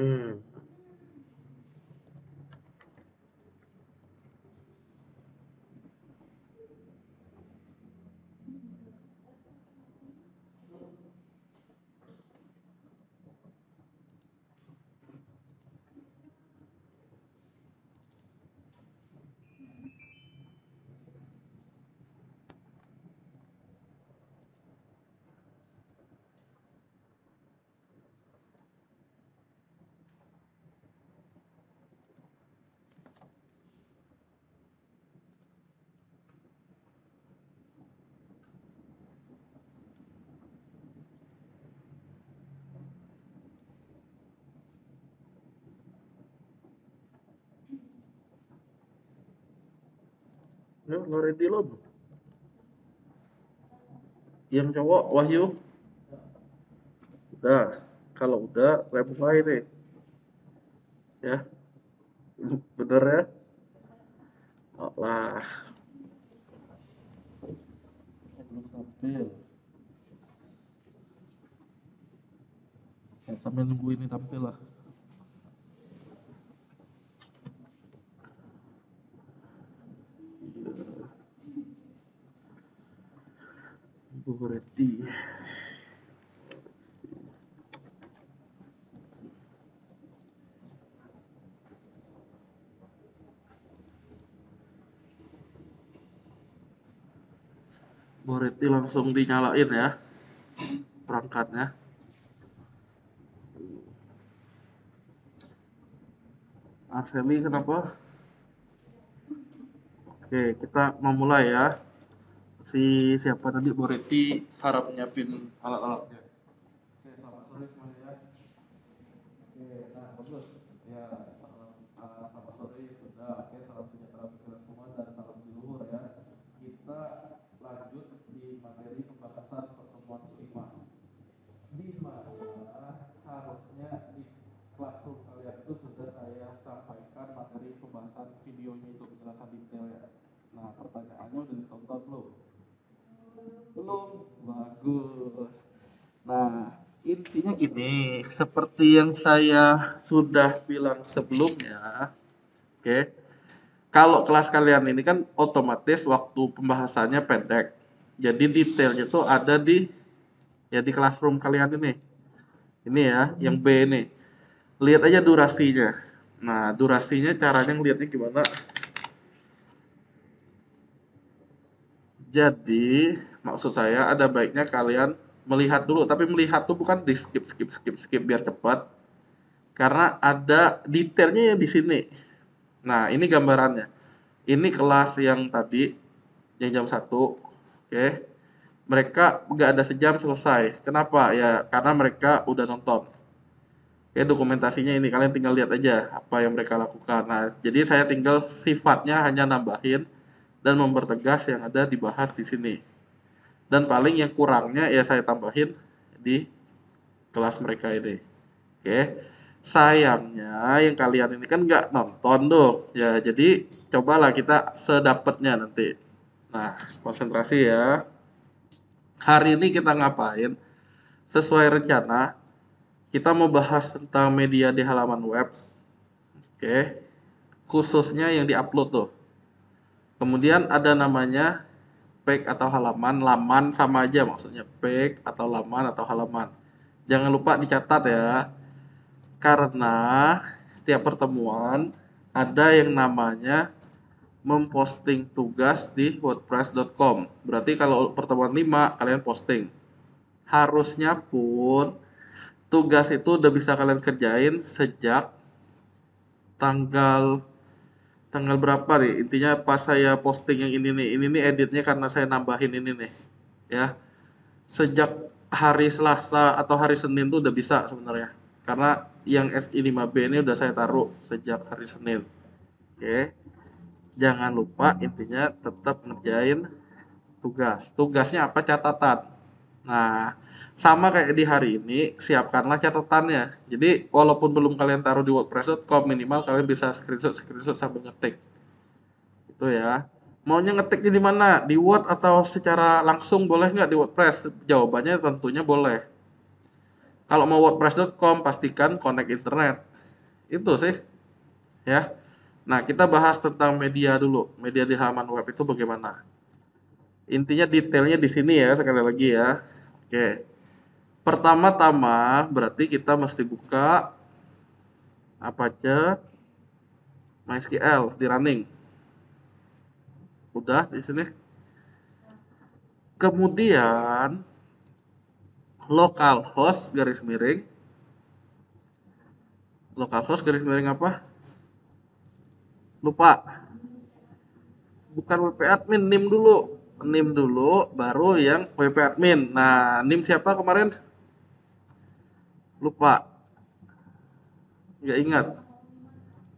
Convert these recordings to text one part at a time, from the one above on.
Hmm. Lo ready lo? Yang cowok Wahyu? Udah. Kalau udah, saya mulai deh. Ya, bener ya? Oh, lah. Belum tampil. Ya, sambil nunggu ini tampil lah. Bu ready. Bu ready langsung dinyalain ya perangkatnya. Arseli kenapa? Oke, kita mau mulai ya. Si siapa tadi Boreti harap nyiapin alat-alatnya. Oke, selamat sore semuanya ya. Oke, nah bagus. Ya, selamat sore sudah. Oke, salam sejahtera bagi kita semua dan salam leluhur ya. Kita lanjut di materi pembahasan pertemuan kelima. Di mana harusnya di classroom kalian itu sudah saya sampaikan materi pembahasan videonya itu penjelasan detailnya. Nah, pertanyaannya udah ditonton belum? Belum. Bagus. Nah, intinya gini, seperti yang saya sudah bilang sebelumnya, oke. Kalau kelas kalian ini kan otomatis waktu pembahasannya pendek. Jadi detailnya tuh ada di ya di classroom kalian ini. Ini ya, yang B ini. Lihat aja durasinya. Nah, durasinya caranya ngelihatnya gimana? Jadi, maksud saya ada baiknya kalian melihat dulu, tapi melihat tuh bukan di skip biar cepat, karena ada detailnya yang di sini. Nah, ini gambarannya. Ini kelas yang tadi, yang jam 1, oke. Mereka nggak ada sejam selesai. Kenapa? Ya, karena mereka udah nonton. Ya, dokumentasinya ini kalian tinggal lihat aja apa yang mereka lakukan. Nah, jadi saya tinggal sifatnya hanya nambahin dan mempertegas yang ada dibahas di sini. Dan paling yang kurangnya ya saya tambahin di kelas mereka ini. Oke. Sayangnya yang kalian ini kan nggak nonton tuh. Ya, jadi cobalah kita sedapatnya nanti. Nah, konsentrasi ya. Hari ini kita ngapain? Sesuai rencana, kita mau bahas tentang media di halaman web. Oke. Khususnya yang diupload tuh. Kemudian ada namanya page atau halaman, laman sama aja maksudnya page atau laman atau halaman. Jangan lupa dicatat ya. Karena setiap pertemuan ada yang namanya memposting tugas di wordpress.com. Berarti kalau pertemuan 5 kalian posting. Harusnya pun tugas itu udah bisa kalian kerjain sejak tanggal tanggal berapa nih? Intinya pas saya posting yang ini nih. Ini nih editnya karena saya nambahin ini nih. Ya. Sejak hari Selasa atau hari Senin tuh udah bisa sebenarnya. Karena yang SI5B ini udah saya taruh sejak hari Senin. Oke. Jangan lupa intinya tetap ngerjain tugas. Tugasnya apa? Catatan. Nah, sama kayak di hari ini, siapkanlah catatannya. Jadi, walaupun belum kalian taruh di wordpress.com, minimal kalian bisa screenshot sambil ngetik. Itu ya. Maunya ngetiknya di mana? Di Word atau secara langsung boleh nggak di WordPress? Jawabannya tentunya boleh. Kalau mau wordpress.com, pastikan connect internet. Itu sih, ya. Nah, kita bahas tentang media dulu. Media di halaman web itu bagaimana? Intinya detailnya di sini ya, sekali lagi ya. Oke. Pertama-tama berarti kita mesti buka Apache MySQL di running. Udah di sini. Kemudian localhost garis miring. Localhost garis miring apa? Lupa. Bukan WP admin, NIM dulu. NIM dulu, baru yang WP admin. Nah, NIM siapa kemarin? Lupa. Nggak ingat.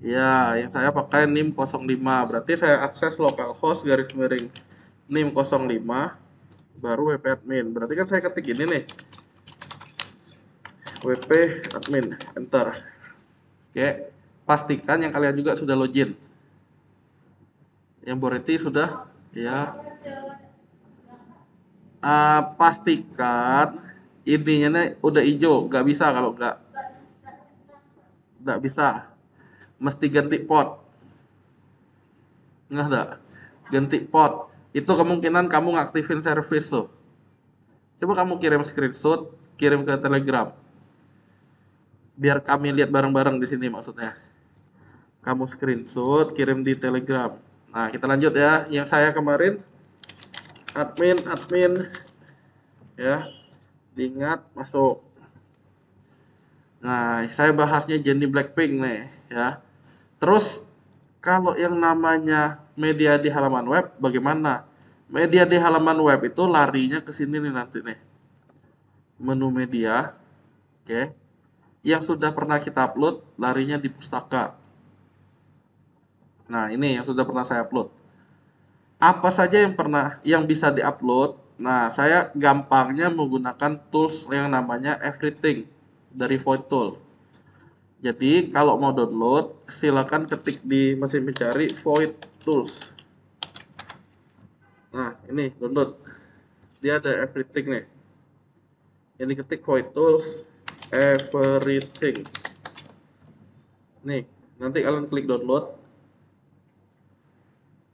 Ya, yang saya pakai NIM 05. Berarti saya akses localhost garis miring NIM 05 baru WP admin. Berarti kan saya ketik ini nih. WP admin, enter. Oke, pastikan yang kalian juga sudah login. Yang Boreti sudah, ya. Pastikan ininya nih udah hijau, nggak bisa kalau nggak bisa. Mesti ganti port, nggak ada. Ganti port. Itu kemungkinan kamu ngaktifin service tuh. Coba kamu kirim screenshot, kirim ke Telegram. Biar kami lihat bareng-bareng di sini maksudnya. Kamu screenshot, kirim di Telegram. Nah, kita lanjut ya. Yang saya kemarin admin ya. Diingat masuk. Nah, saya bahasnya Jennie Blackpink nih ya. Terus kalau yang namanya media di halaman web bagaimana? Media di halaman web itu larinya ke sini nih nanti nih. Menu media, oke. Yang sudah pernah kita upload larinya di pustaka. Nah, ini yang sudah pernah saya upload. Apa saja yang bisa diupload? Nah, saya gampangnya menggunakan tools yang namanya Everything dari Void Tool. Jadi, kalau mau download, silakan ketik di mesin pencari Void Tools. Nah, ini download. Dia ada Everything nih. Ini ketik Void Tools Everything. Nih, nanti kalian klik download.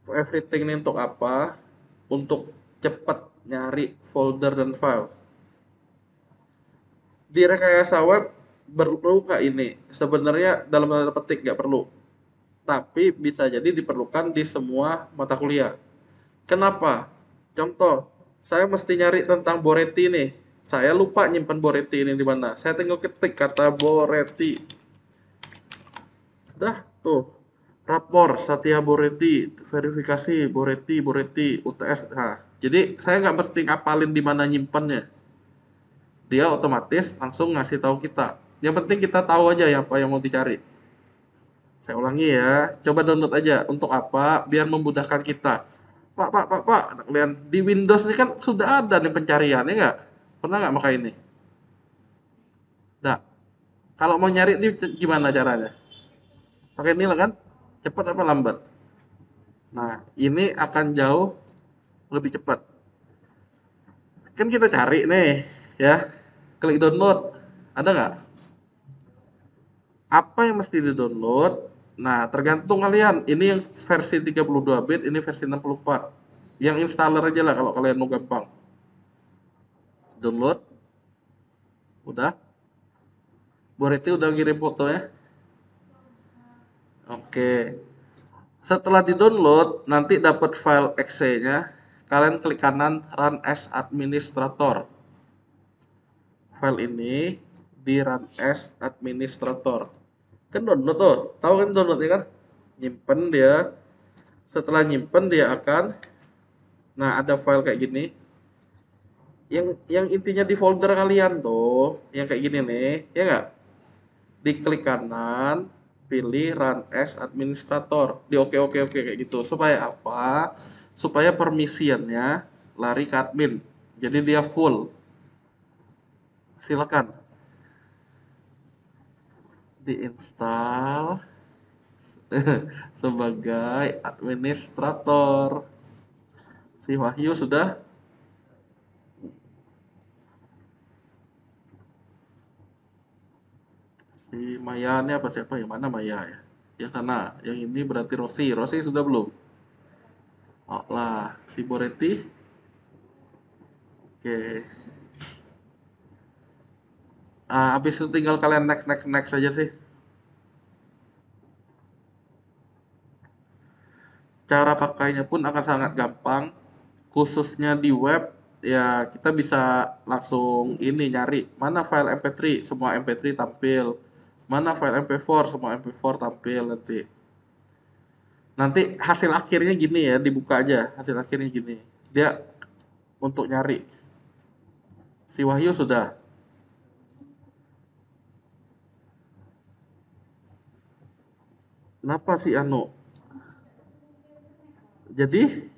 Everything ini untuk apa? Untuk cepat nyari folder dan file. Di rekayasa web perlu nggak ini? Sebenarnya dalam tanda petik nggak perlu. Tapi bisa jadi diperlukan di semua mata kuliah. Kenapa? Contoh, saya mesti nyari tentang Boreti nih. Saya lupa nyimpan Boreti ini di mana. Saya tinggal ketik kata Boreti. Dah, tuh. Rapor Satya Boreti, verifikasi Boreti, UTS. Nah, jadi saya nggak mesti ngapalin di mana nyimpannya. Dia otomatis langsung ngasih tahu kita. Yang penting kita tahu aja apa yang mau dicari. Saya ulangi ya, coba download aja. Untuk apa? Biar memudahkan kita. Pak, kalian di Windows ini kan sudah ada nih pencarian, ya nggak? Pernah nggak pakai ini? Nah, kalau mau nyari ini gimana caranya? Pakai ini lah kan? Cepat apa lambat? Nah, ini akan jauh lebih cepat. Kan kita cari nih, ya. Klik download. Ada nggak? Apa yang mesti di-download? Nah, tergantung kalian. Ini yang versi 32 bit, ini versi 64. Yang installer aja lah kalau kalian mau gampang. Download, udah. Boreti udah ngirim fotonya. Oke. Setelah di-download, nanti dapat file exe-nya. Kalian klik kanan run as administrator. File ini di run as administrator. Kan download tuh, tahu kan download ya kan? Nyimpen dia. Setelah nyimpen dia akan, nah ada file kayak gini. Yang intinya di folder kalian tuh, yang kayak gini nih, ya nggak? Diklik kanan, pilih run as administrator, di oke oke oke kayak gitu. Supaya apa? Supaya permisiannya lari ke admin. Jadi dia full. Silakan diinstal sebagai administrator. Si Wahyu sudah Si Maya ini apa siapa? Yang mana Maya ya? Yang sana. Yang ini berarti Rossi. Rossi sudah belum? Oh lah, si Boretti. Oke. Habis itu tinggal kalian next next next aja sih. Cara pakainya pun akan sangat gampang. Khususnya di web, ya kita bisa langsung ini nyari mana file MP3, semua MP3 tampil. Mana file MP4, semua MP4 tampil nanti. Nanti hasil akhirnya gini ya, dibuka aja. Hasil akhirnya gini. Dia untuk nyari. Si Wahyu sudah. Kenapa sih Anu? Jadi,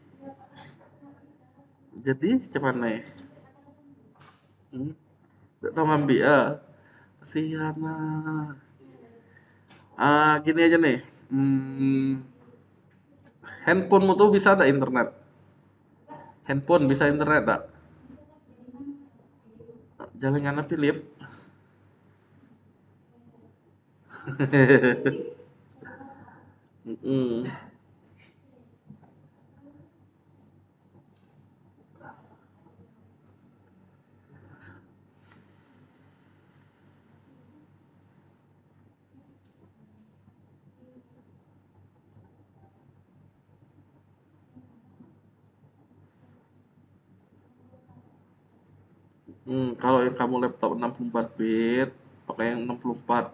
cepat nih. Hmm? Tak mambi Siana. Gini aja nih. Hmm, handphonemu tuh bisa ada internet. Handphone bisa internet tak? Jaringan Philip. Mm-mm. Kalau yang kamu laptop 64 bit, pakai yang 64.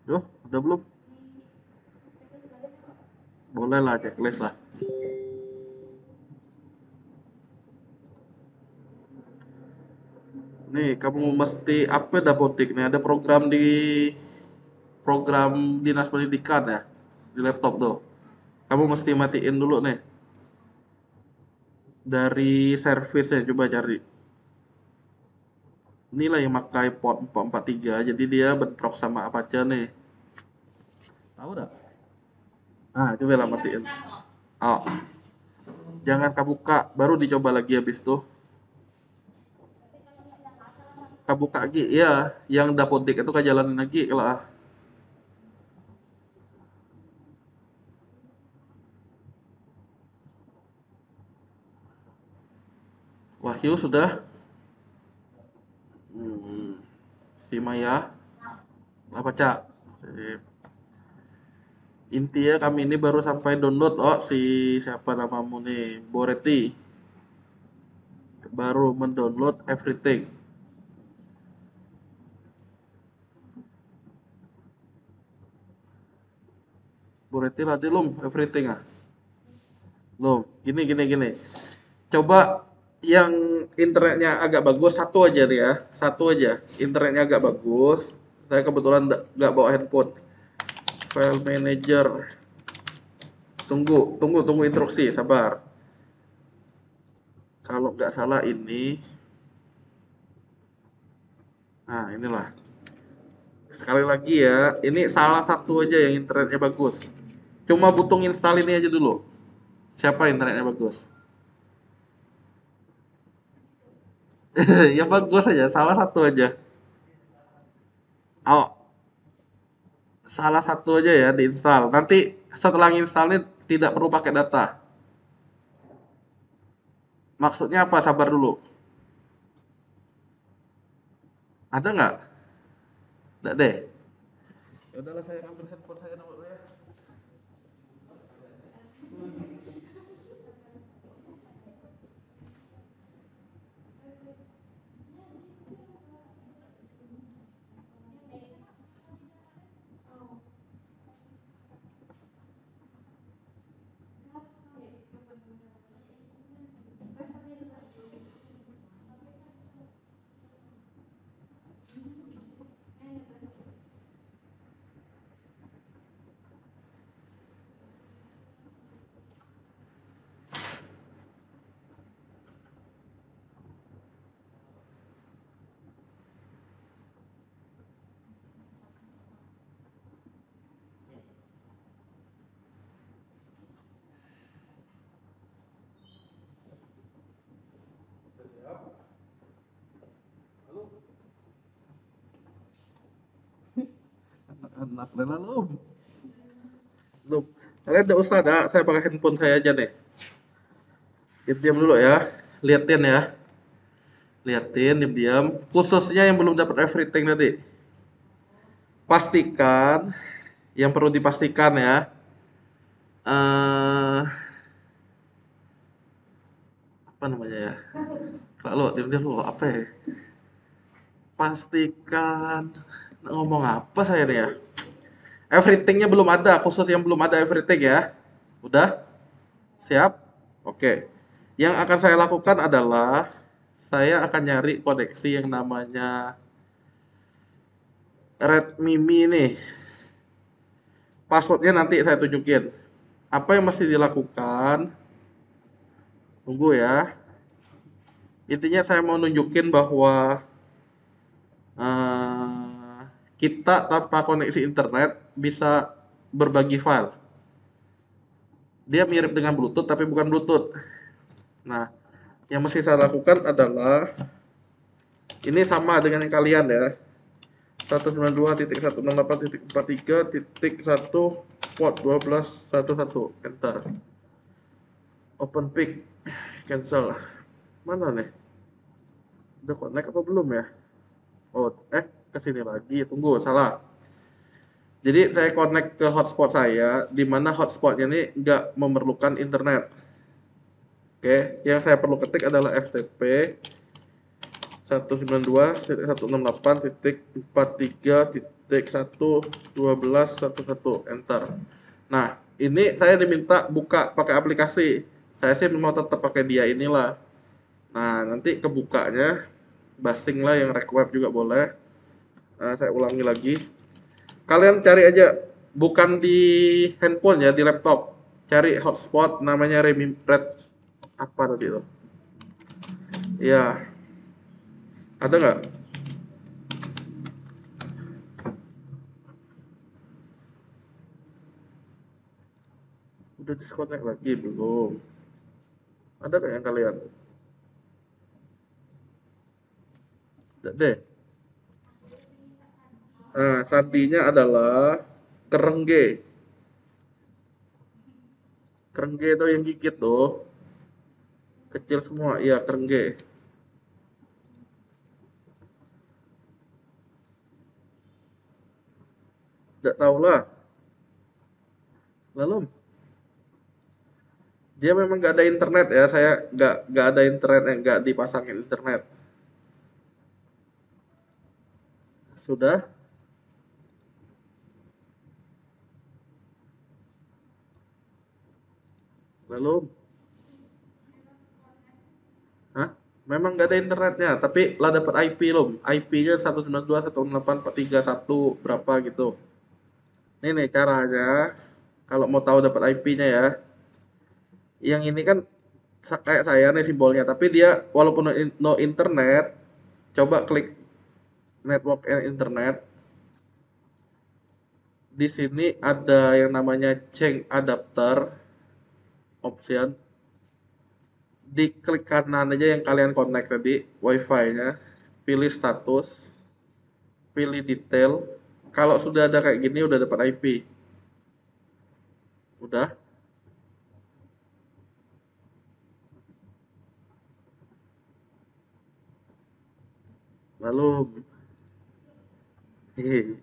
Yo, udah belum? Boleh lah checklist lah. Nih, kamu mesti apa dapotik nih? Ada program dinas pendidikan ya di laptop tuh. Kamu mesti matiin dulu nih dari servisnya coba cari. Inilah yang pakai port 443, jadi dia bentrok sama Apache nih. Tahu dah? Coba lah matiin. Oh, jangan buka, baru dicoba lagi habis tuh. Buka lagi, iya, yang dapodik itu jalanin lagi lah. Wahyu sudah. Hmm, si Maya, apa cak? Sip. Intinya kami ini baru sampai download. Oh, si siapa namamu nih? Boreti. Baru mendownload everything. Boreti lah belum everything Loh, gini. Coba yang internetnya agak bagus satu aja nih ya. Satu aja. Internetnya agak bagus. Saya kebetulan nggak bawa handphone. File manager. Tunggu instruksi, sabar. Kalau nggak salah ini, nah inilah. Sekali lagi ya, ini salah satu aja yang internetnya bagus. Cuma butuh install ini aja dulu. Siapa internetnya bagus? Ya bagus aja, salah satu aja. Oh, salah satu aja ya diinstal. Nanti setelah install ini tidak perlu pakai data. Maksudnya apa? Sabar dulu. Ada nggak? Nggak deh. Ya udahlah saya ambil handphone saya dulu ya. Enak deh lah, belum. Kalian udah usah dah, saya pakai handphone saya aja nih. Diam-diam dulu ya. Liatin ya. Liatin, diam-diam. Khususnya yang belum dapat everything tadi. Pastikan, yang perlu dipastikan ya. eh Apa namanya ya? Lalu, diam-diam dulu. Apa ya? Pastikan. Ngomong apa saya nih ya? Everythingnya belum ada, khusus yang belum ada everything ya. Udah? Siap? Oke. Yang akan saya lakukan adalah saya akan nyari koneksi yang namanya Redmi Mi nih. Passwordnya nanti saya tunjukin. Apa yang mesti dilakukan? Tunggu ya. Intinya saya mau nunjukin bahwa eh, kita tanpa koneksi internet bisa berbagi file. Dia mirip dengan Bluetooth tapi bukan Bluetooth. Nah, yang mesti saya lakukan adalah ini sama dengan yang kalian ya. 192.168.43.1 port 12.11 enter. Open pic cancel. Mana nih? Udah connect apa belum ya? Oh, ke sini lagi. Tunggu, salah. Jadi saya connect ke hotspot saya, di mana hotspotnya ini nggak memerlukan internet. Oke, yang saya perlu ketik adalah FTP 192.168.43.112.11 enter. Nah, ini saya diminta buka pakai aplikasi. Saya sih mau tetap pakai dia inilah. Nah, nanti kebukanya basing lah, yang rek web juga boleh. Nah, saya ulangi lagi. Kalian cari aja, bukan di handphone ya, di laptop. Cari hotspot namanya Red apa tadi itu? Ya, ada nggak? Udah disconnect lagi belum? Ada nggak yang kalian? Ada deh. Nah, sandinya adalah kerengge. Kerengge itu yang gigit tuh. Kecil semua, iya kerengge. Tidak tahu lah. Lalu dia memang nggak ada internet ya. Saya nggak ada internet, nggak dipasangin internet. Sudah? Lalu? Hah? Memang nggak ada internetnya, tapi lah dapat IP loh. IP-nya 192.168.43.1 berapa gitu. Ini nih caranya. Kalau mau tahu dapat IP-nya ya. Yang ini kan kayak saya nih simbolnya, tapi dia walaupun no internet, coba klik network and internet. Di sini ada yang namanya change adapter option. Diklik kanan aja yang kalian connect tadi, wifi-nya. Pilih status, pilih detail. Kalau sudah ada kayak gini udah dapat IP. Udah. Lalu hehe,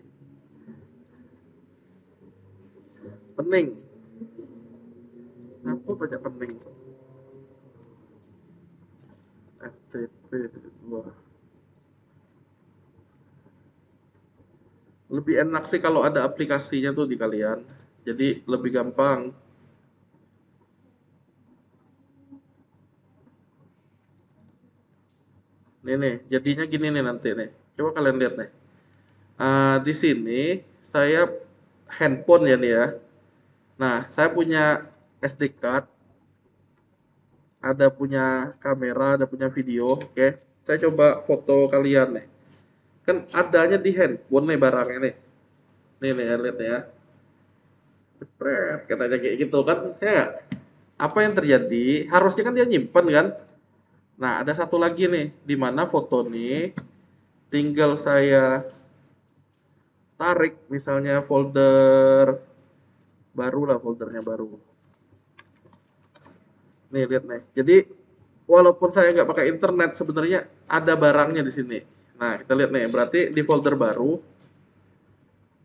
pening. Apa banyak pening? FTP 2. Lebih enak sih kalau ada aplikasinya tuh di kalian. Jadi lebih gampang. Nih, jadinya gini nih nanti nih. Coba kalian lihat nih. Di sini saya handphone ya nih ya. Nah, saya punya SD card, ada punya kamera, ada punya video. Oke, saya coba foto kalian nih. Kan adanya di handphone nih barangnya nih. Nih lihat ya. Jepret, katanya kayak gitu kan. Ya nggak? Apa yang terjadi? Harusnya kan dia nyimpen kan. Nah, ada satu lagi nih, di mana foto nih tinggal saya tarik misalnya folder baru lah, foldernya baru. Nih lihat nih. Jadi walaupun saya nggak pakai internet, sebenarnya ada barangnya di sini. Nah kita lihat nih, berarti di folder baru,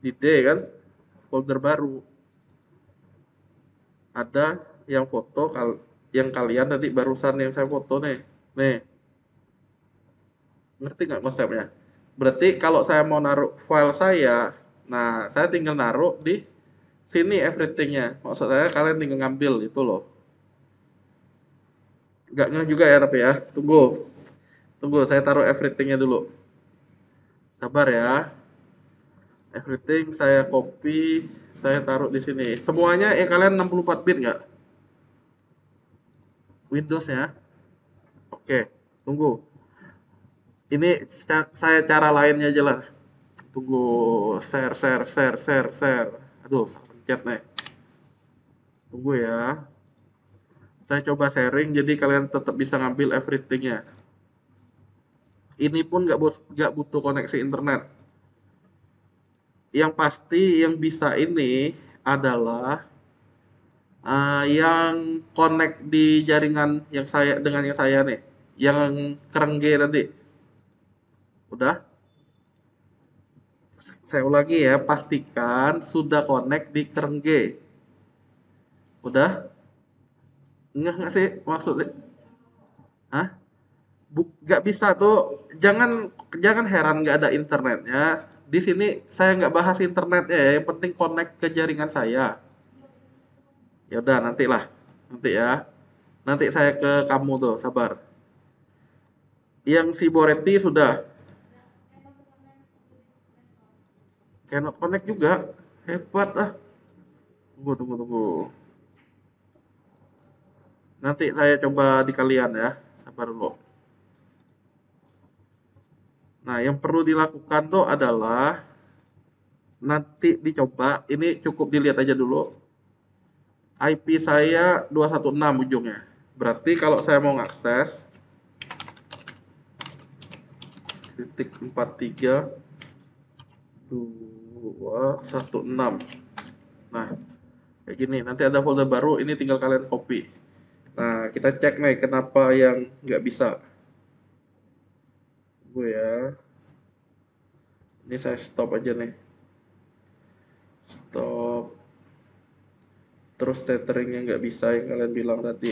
di D kan, folder baru ada yang foto yang kalian tadi barusan yang saya foto nih. Nih, ngerti nggak konsepnya? Berarti kalau saya mau naruh file saya, nah saya tinggal naruh di sini everything-nya. Maksud saya kalian tinggal ngambil itu loh. Nggak ngeh juga ya tapi ya. Tunggu. Tunggu, saya taruh everything-nya dulu. Sabar ya. Everything saya copy, saya taruh di sini. Semuanya kalian 64 bit nggak? Windows ya. Oke, tunggu. Ini saya cara lainnya aja lah. Tunggu, share, share, share, share, share. Aduh, salah pencet nih. Tunggu ya. Saya coba sharing, jadi kalian tetap bisa ngambil everything-nya. Ini pun nggak butuh koneksi internet. Yang pasti yang bisa ini adalah yang connect di jaringan yang saya dengan yang saya nih, yang kerengge tadi. Udah? Saya ulangi ya, pastikan sudah connect di kerengge. Udah? Nggak sih maksudnya? Hah? Nggak bisa tuh. Jangan jangan heran nggak ada internetnya. Di sini saya nggak bahas internetnya ya. Yang penting connect ke jaringan saya. Ya udah nantilah. Nanti ya. Nanti saya ke kamu tuh, sabar. Yang si Boretti sudah cannot connect juga. Hebat ah. Tunggu, tunggu, tunggu. Nanti saya coba di kalian ya. Sabar dulu. Nah, yang perlu dilakukan tuh adalah nanti dicoba. Ini cukup dilihat aja dulu. IP saya 216 ujungnya. Berarti kalau saya mau ngakses titik 43.216. Nah, kayak gini. Nanti ada folder baru. Ini tinggal kalian copy. Nah, kita cek nih kenapa yang nggak bisa. Gue ya. Ini saya stop aja nih. Stop. Terus tetheringnya nggak bisa yang kalian bilang tadi.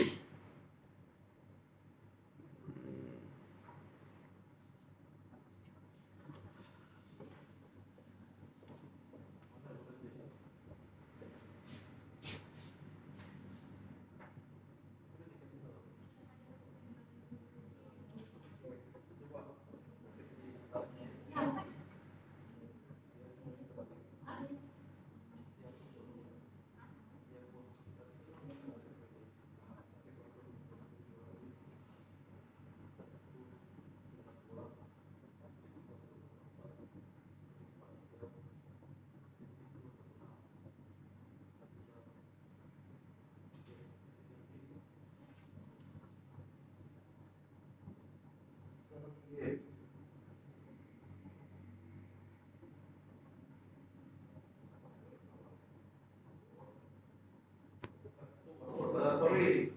Sorry.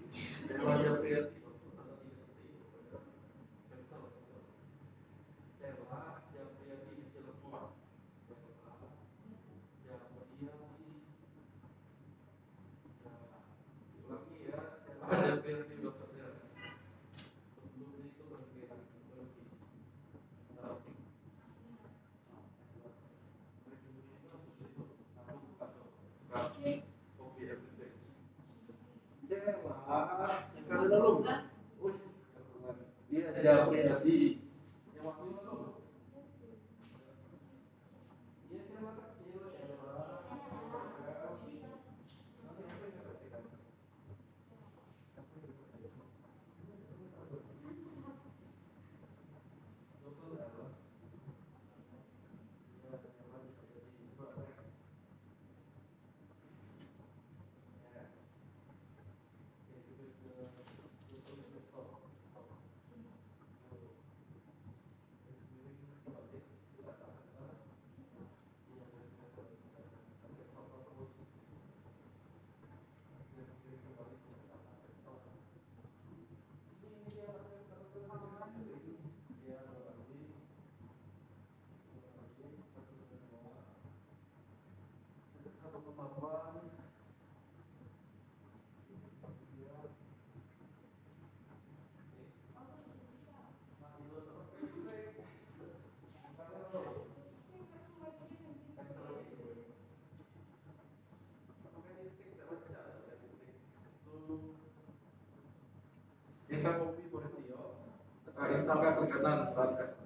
Installkan klik kanan broadcast.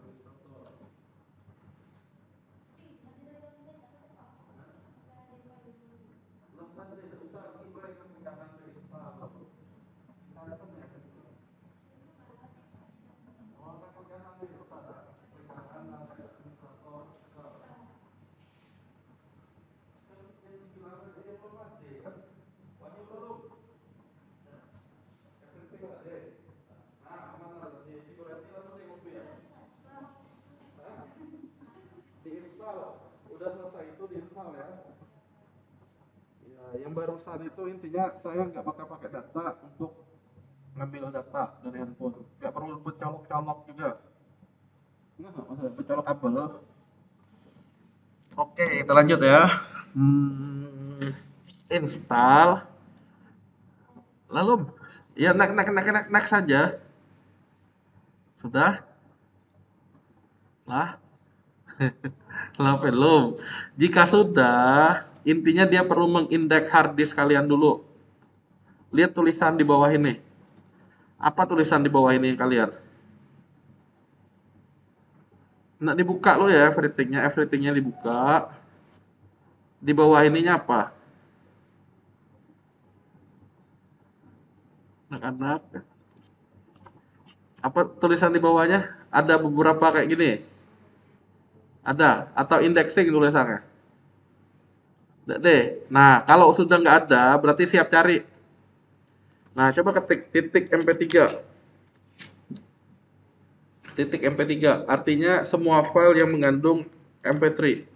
Diinstal, udah selesai itu diinstal ya. Ya, yang barusan itu intinya saya nggak pakai data untuk ngambil data dari handphone, nggak perlu bercolok-colok juga, nggak maksudnya bercolok kabel. Oke, kita lanjut ya. Install, lalu ya next saja. Sudah lah. Lah belum. Jika sudah, intinya dia perlu mengindeks hard disk kalian dulu. Lihat tulisan di bawah ini. Apa tulisan di bawah ini kalian? Nah, dibuka lo ya everythingnya dibuka. Di bawah ininya apa? Anak-anak. Apa tulisan di bawahnya? Ada beberapa kayak gini. Ada atau indexing tulisannya. Deh. Nah, kalau sudah nggak ada, berarti siap cari. Nah, coba ketik titik MP3. Titik MP3 artinya semua file yang mengandung MP3.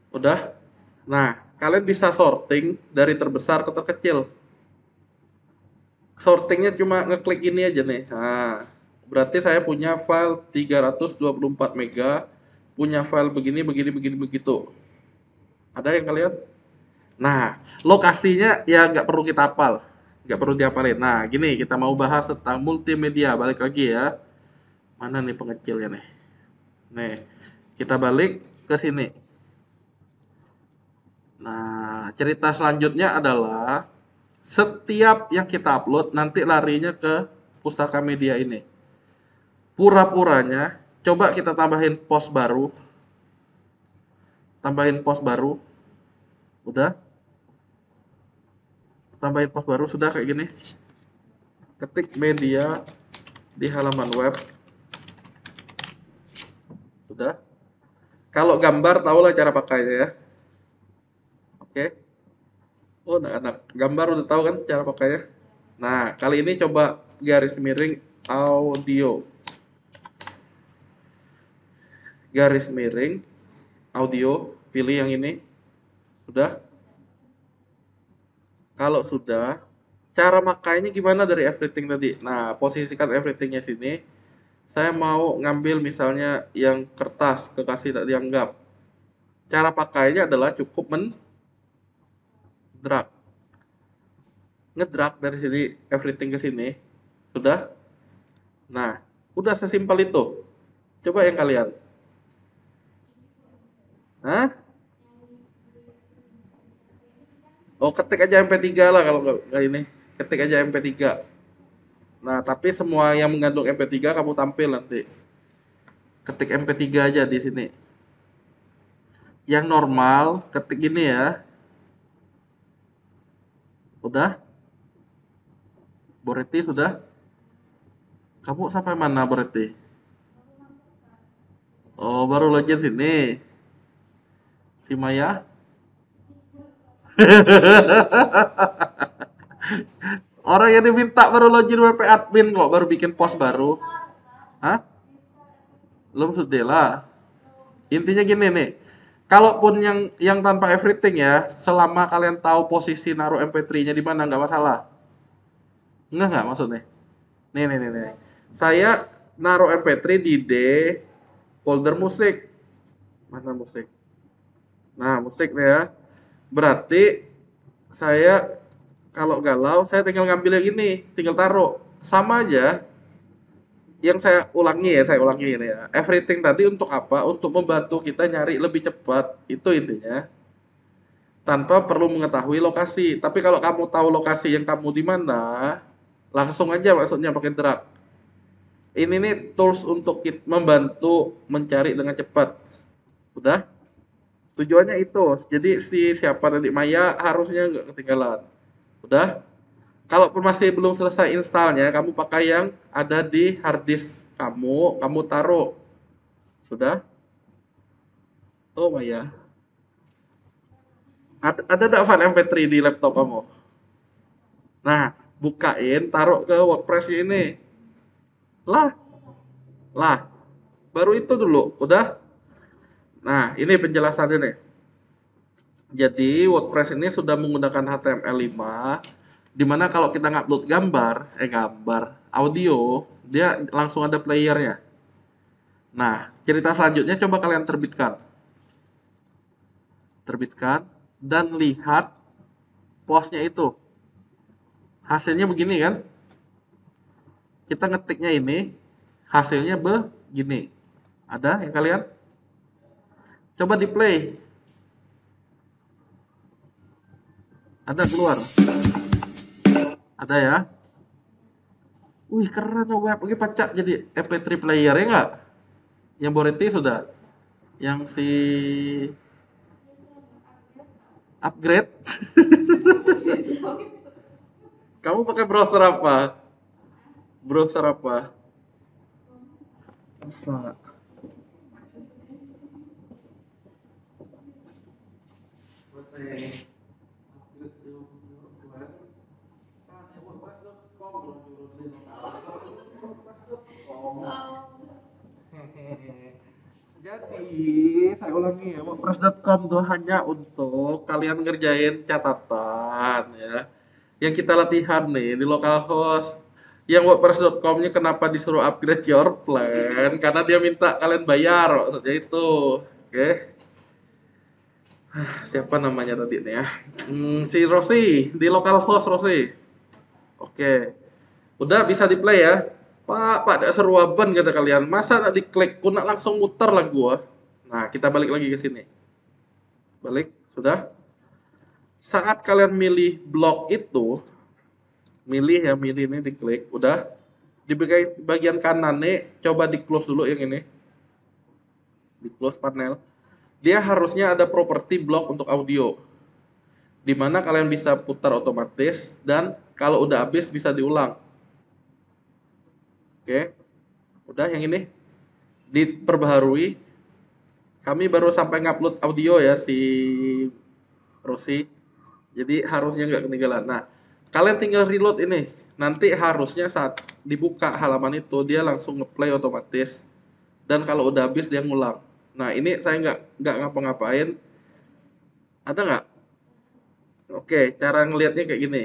Udah? Nah, kalian bisa sorting dari terbesar ke terkecil. Sortingnya cuma ngeklik ini aja nih. Nah, berarti saya punya file 324 mega, punya file begini, begitu. Ada yang kalian? Nah, lokasinya ya nggak perlu kita hafal, nggak perlu dihafalin. Nah, gini kita mau bahas tentang multimedia. Balik lagi ya. Mana nih pengecilnya nih? Nih, kita balik ke sini. Nah, cerita selanjutnya adalah setiap yang kita upload nanti larinya ke pustaka media ini. Pura-puranya, coba kita tambahin post baru. Tambahin post baru. Udah? Tambahin post baru, sudah kayak gini. Ketik media di halaman web. Sudah? Kalau gambar, tahulah cara pakainya ya. Oke. Oh, anak-anak. Gambar udah tahu kan cara pakainya? Nah, kali ini coba garis miring audio. Garis miring audio, pilih yang ini. Sudah? Kalau sudah, cara makainya gimana dari everything tadi? Nah, posisikan everythingnya sini. Saya mau ngambil misalnya yang kertas, kekasih tak dianggap. Cara pakainya adalah cukup drag. Ngedrag dari sini everything ke sini. Sudah? Nah, udah sesimpel itu. Coba yang kalian. Hah? Oh, ketik aja MP3 lah kalau nggak ini. Ketik aja MP3. Nah, tapi semua yang mengandung MP3 kamu tampil nanti. Ketik MP3 aja di sini. Yang normal, ketik gini ya. Udah? Boreti sudah? Kamu sampai mana Boreti? Oh, baru login sini. Si Maya? Orang yang diminta baru login WP admin kok, baru bikin post baru. Hah? Belum sudah lah. Intinya gini nih. Kalaupun yang tanpa everything ya, selama kalian tahu posisi naruh MP3-nya di mana nggak masalah. Nggak maksudnya. Nih. Saya naruh MP3 di D folder musik. Mana musik? Nah, musik nih ya. Berarti saya kalau galau, saya tinggal ngambil yang ini, tinggal taruh. Sama aja. Yang saya ulangi ini ya. Everything tadi untuk apa? Untuk membantu kita nyari lebih cepat. Itu intinya. Tanpa perlu mengetahui lokasi. Tapi kalau kamu tahu lokasi yang kamu di mana, langsung aja maksudnya pakai drag. Ini nih tools untuk membantu mencari dengan cepat. Udah? Tujuannya itu. Jadi siapa tadi Maya harusnya nggak ketinggalan. Udah? Kalaupun masih belum selesai installnya, kamu pakai yang ada di hard disk kamu taruh. Sudah? Oh Maya. Ada nggak file MP3 di laptop kamu? Nah, bukain, taruh ke WordPress ini. Lah, lah. Baru itu dulu. Udah? Nah, ini penjelasannya nih. Jadi WordPress ini sudah menggunakan HTML5, dimana kalau kita ngupload audio, dia langsung ada playernya. Nah, cerita selanjutnya coba kalian terbitkan dan lihat postnya itu. Hasilnya begini kan? Kita ngetiknya ini, hasilnya begini. Ada yang kalian? Coba di play. Ada keluar. Ada ya? Wih keren web, oke pacak jadi MP3 player ya nggak? Yang Boreti sudah, yang si upgrade. Kamu pakai browser apa? Browser apa? Bisa. Jadi, saya ulangi ya, WordPress.com tuh hanya untuk kalian ngerjain catatan ya. Yang kita latihan nih di localhost. Yang WordPress.com-nya kenapa disuruh upgrade your plan? Karena dia minta kalian bayar, maksudnya itu. Oke. Siapa namanya tadi nih ya? Si Rosi di localhost Rosi. Oke. Udah bisa di play ya. Pak, ada seruaban kata kalian. Masa nak diklik, ku nak langsung muter lah gua. Nah, kita balik lagi ke sini. Balik, sudah. Saat kalian milih blok itu, milih ini diklik, udah. Di bagian kanan nih, coba di close dulu yang ini. Di close panel. Dia harusnya ada properti blok untuk audio. Dimana kalian bisa putar otomatis dan kalau udah habis bisa diulang. Oke. Udah yang ini diperbaharui. Kami baru sampai ngupload audio ya si Rosi. Jadi harusnya nggak ketinggalan. Nah, kalian tinggal reload ini. Nanti harusnya saat dibuka halaman itu dia langsung ngeplay otomatis. Dan kalau udah habis dia ngulang. Nah, ini saya nggak ngapa-ngapain. Ada nggak? Oke, cara ngelihatnya kayak gini.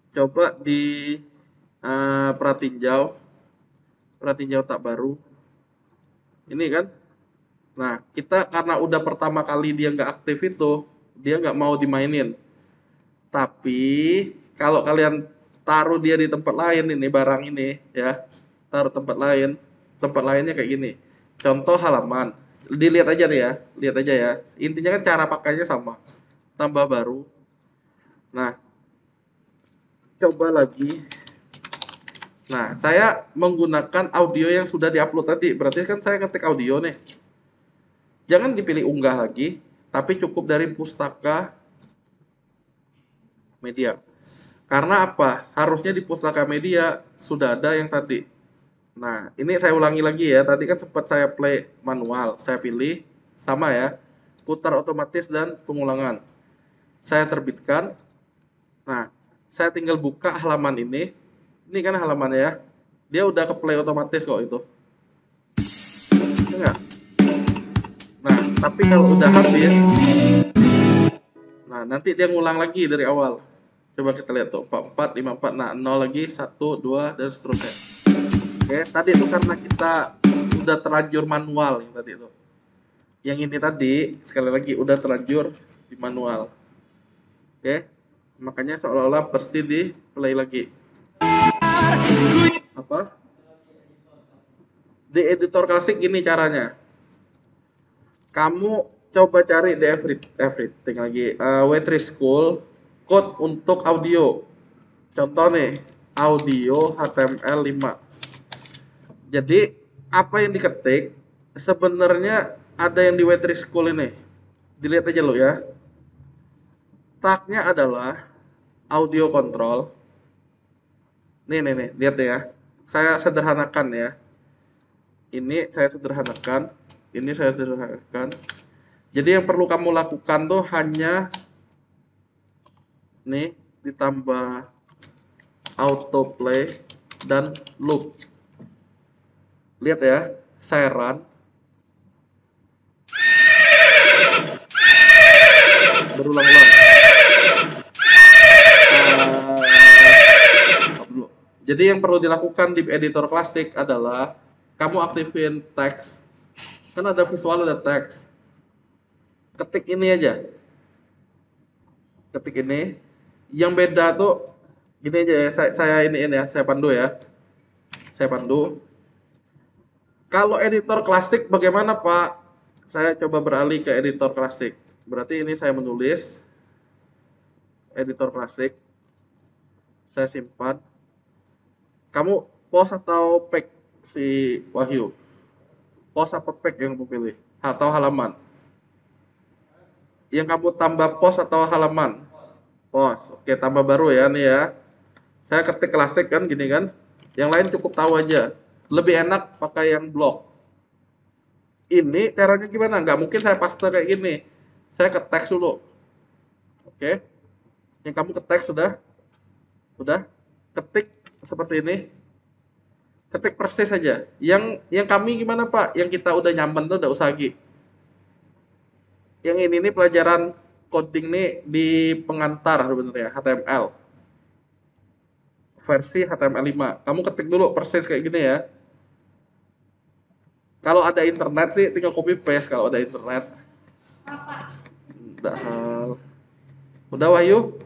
Coba di pratinjau tak baru. Ini kan. Nah, kita karena udah pertama kali dia nggak aktif itu, dia nggak mau dimainin. Tapi kalau kalian taruh dia di tempat lain ini barang ini ya, taruh tempat lainnya kayak gini. Contoh halaman, dilihat aja nih ya, lihat aja ya. Intinya kan cara pakainya sama, tambah baru. Nah, coba lagi. Nah, saya menggunakan audio yang sudah diupload tadi. Berarti kan saya ngetik audio nih. Jangan dipilih unggah lagi, tapi cukup dari pustaka media. Karena apa? Harusnya di pustaka media sudah ada yang tadi. Nah, ini saya ulangi lagi ya. Tadi kan sempat saya play manual. Saya pilih sama ya. Putar otomatis dan pengulangan. Saya terbitkan. Nah, saya tinggal buka halaman ini. Ini kan halamannya ya. Dia udah ke play otomatis kok itu. Enggak? Nah, tapi kalau udah habis, nah nanti dia ngulang lagi dari awal. Coba kita lihat tuh, 44, 54, nah 0 lagi, 1, 2, dan seterusnya. Oke, tadi itu karena kita udah terlanjur manual yang tadi itu. Yang ini tadi, sekali lagi, udah terlanjur di manual. Oke, makanya seolah-olah pasti di play lagi. Apa? Di editor klasik gini caranya. Kamu coba cari di everything lagi Waitress School code untuk audio. Contoh nih, audio HTML5. Jadi apa yang diketik sebenarnya ada yang di Waitress School ini. Dilihat aja lo ya. Tagnya adalah audio control. Nih, lihat ya. Saya sederhanakan ya. Ini saya sederhanakan. Ini saya sederhanakan. Jadi yang perlu kamu lakukan tuh hanya nih ditambah autoplay dan loop. Lihat ya, saya run. Berulang-ulang. Jadi yang perlu dilakukan di editor klasik adalah kamu aktifin teks. Kan ada visual, ada teks. Ketik ini aja. Ketik ini. Yang beda tuh gini aja ya. Saya iniin ya, saya pandu ya. Saya pandu. Kalau editor klasik bagaimana, Pak? Saya coba beralih ke editor klasik. Berarti ini saya menulis editor klasik. Saya simpan. Kamu post atau pack si Wahyu? Post apa pack yang kamu pilih? Atau halaman? Yang kamu tambah post atau halaman? Post. Oke, tambah baru ya nih ya. Saya ketik klasik kan gini kan. Yang lain cukup tahu aja. Lebih enak pakai yang blok. Ini caranya gimana? Nggak mungkin saya paste kayak gini. Saya ke teks dulu. Oke. Yang kamu ke teks sudah? Sudah? Ketik seperti ini. Ketik persis saja. Yang kami gimana, Pak? Yang kita udah nyaman tuh udah usagi. Yang ini nih pelajaran coding nih di pengantar sebenarnya HTML. Versi HTML5. Kamu ketik dulu persis kayak gini ya. Kalau ada internet sih tinggal copy paste kalau ada internet. Udah hal. Udah Wahyu?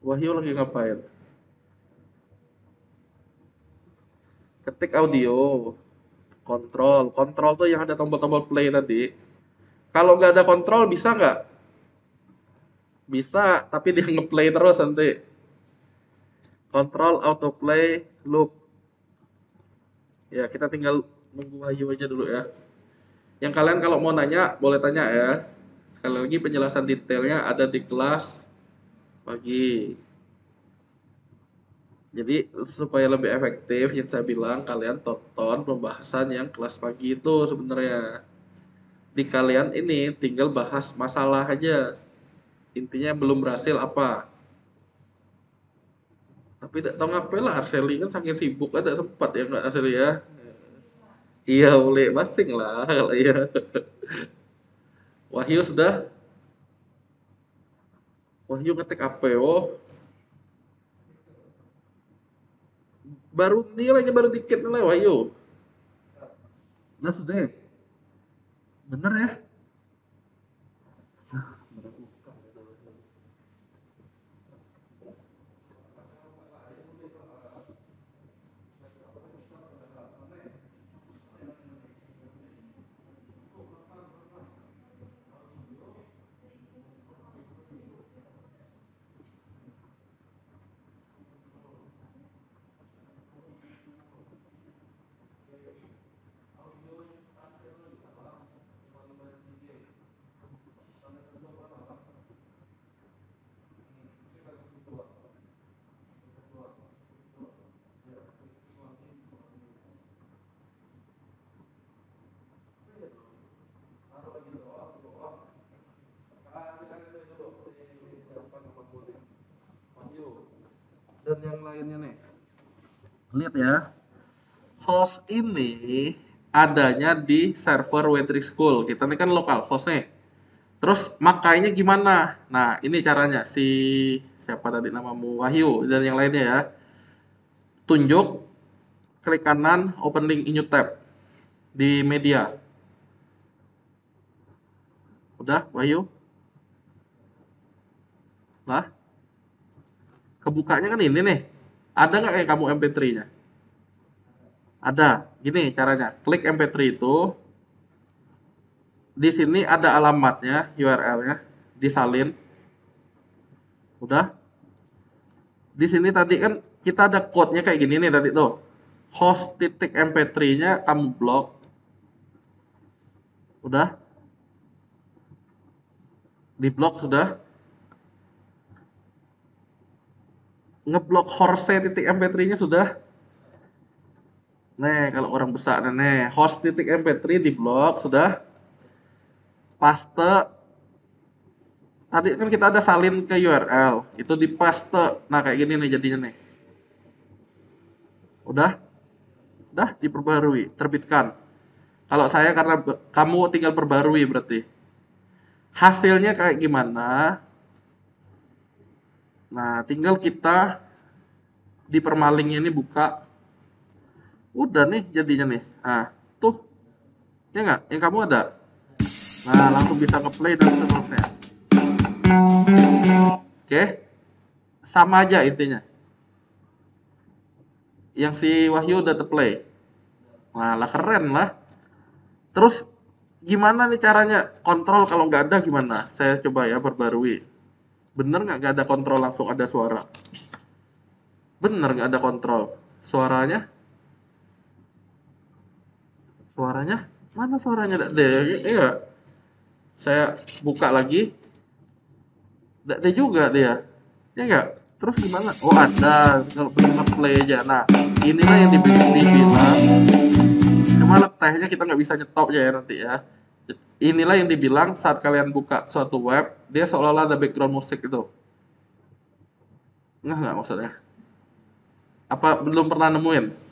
Wahyu lagi ngapain? Ketik audio. Kontrol. Kontrol tuh yang ada tombol-tombol play tadi. Kalau nggak ada kontrol bisa nggak? Bisa, tapi dia ngeplay terus nanti. Kontrol autoplay loop. Ya, kita tinggal nunggu Wahyu aja dulu ya. Yang kalian kalau mau nanya, boleh tanya ya. Sekali lagi penjelasan detailnya ada di kelas pagi. Jadi supaya lebih efektif yang saya bilang kalian tonton pembahasan yang kelas pagi itu sebenarnya. Di kalian ini tinggal bahas masalah aja. Intinya belum berhasil apa. Tapi tidak tahu ngapain lah Arseli kan saking sibuk ada sempat ya nggak Arseli ya. Iya boleh masing lah kalau iya. Wahyu sudah. Wahyu ngetik apa yo? Baru nilainya baru dikit nilai Wahyu. Nah sudah. Bener ya? Dan yang lainnya nih. Lihat ya. Host ini adanya di server Waitress School. Kita ini kan lokal host nih. Terus makainya gimana? Nah, ini caranya si siapa tadi namamu Wahyu dan yang lainnya ya. Tunjuk, klik kanan, open link in new tab di media. Udah, Wahyu? Lah, kebukanya kan ini nih. Ada nggak kayak kamu MP3-nya? Ada. Gini caranya. Klik MP3 itu. Di sini ada alamatnya, URL-nya. Disalin. Udah. Di sini tadi kan kita ada code-nya kayak gini nih tadi tuh. Host titik mp3-nya kamu blok. Udah. Di blok sudah. Ngeblok horse titik mp3-nya sudah. Nih, kalau orang besar nih, host titik mp3 di blok sudah. Paste. Tadi kan kita ada salin ke URL. Itu di paste. Nah, kayak gini nih jadinya nih. Udah. Udah diperbarui, terbitkan. Kalau saya karena kamu tinggal perbarui berarti. Hasilnya kayak gimana? Nah, tinggal kita di permalingnya ini buka. Udah nih jadinya nih. Nah, tuh. Ya nggak? Yang kamu ada? Nah, langsung bisa ngeplay dan seterusnya. Oke. Sama aja intinya. Yang si Wahyu udah terplay. Nah, lah keren lah. Terus gimana nih caranya kontrol kalau nggak ada gimana? Saya coba ya perbarui. Bener nggak ada kontrol langsung ada suara? Bener nggak ada kontrol? Suaranya? Suaranya? Mana suaranya? Iya. Saya buka lagi. Nggak ada juga dia. Ya nggak? Terus gimana? Oh ada. Kalau belum play aja. Nah, inilah yang dibilang. Cuma letehnya kita nggak bisa nyetop ya nanti ya. Inilah yang dibilang saat kalian buka suatu web, dia seolah-olah ada background musik itu. Nggak maksudnya? Apa belum pernah nemuin?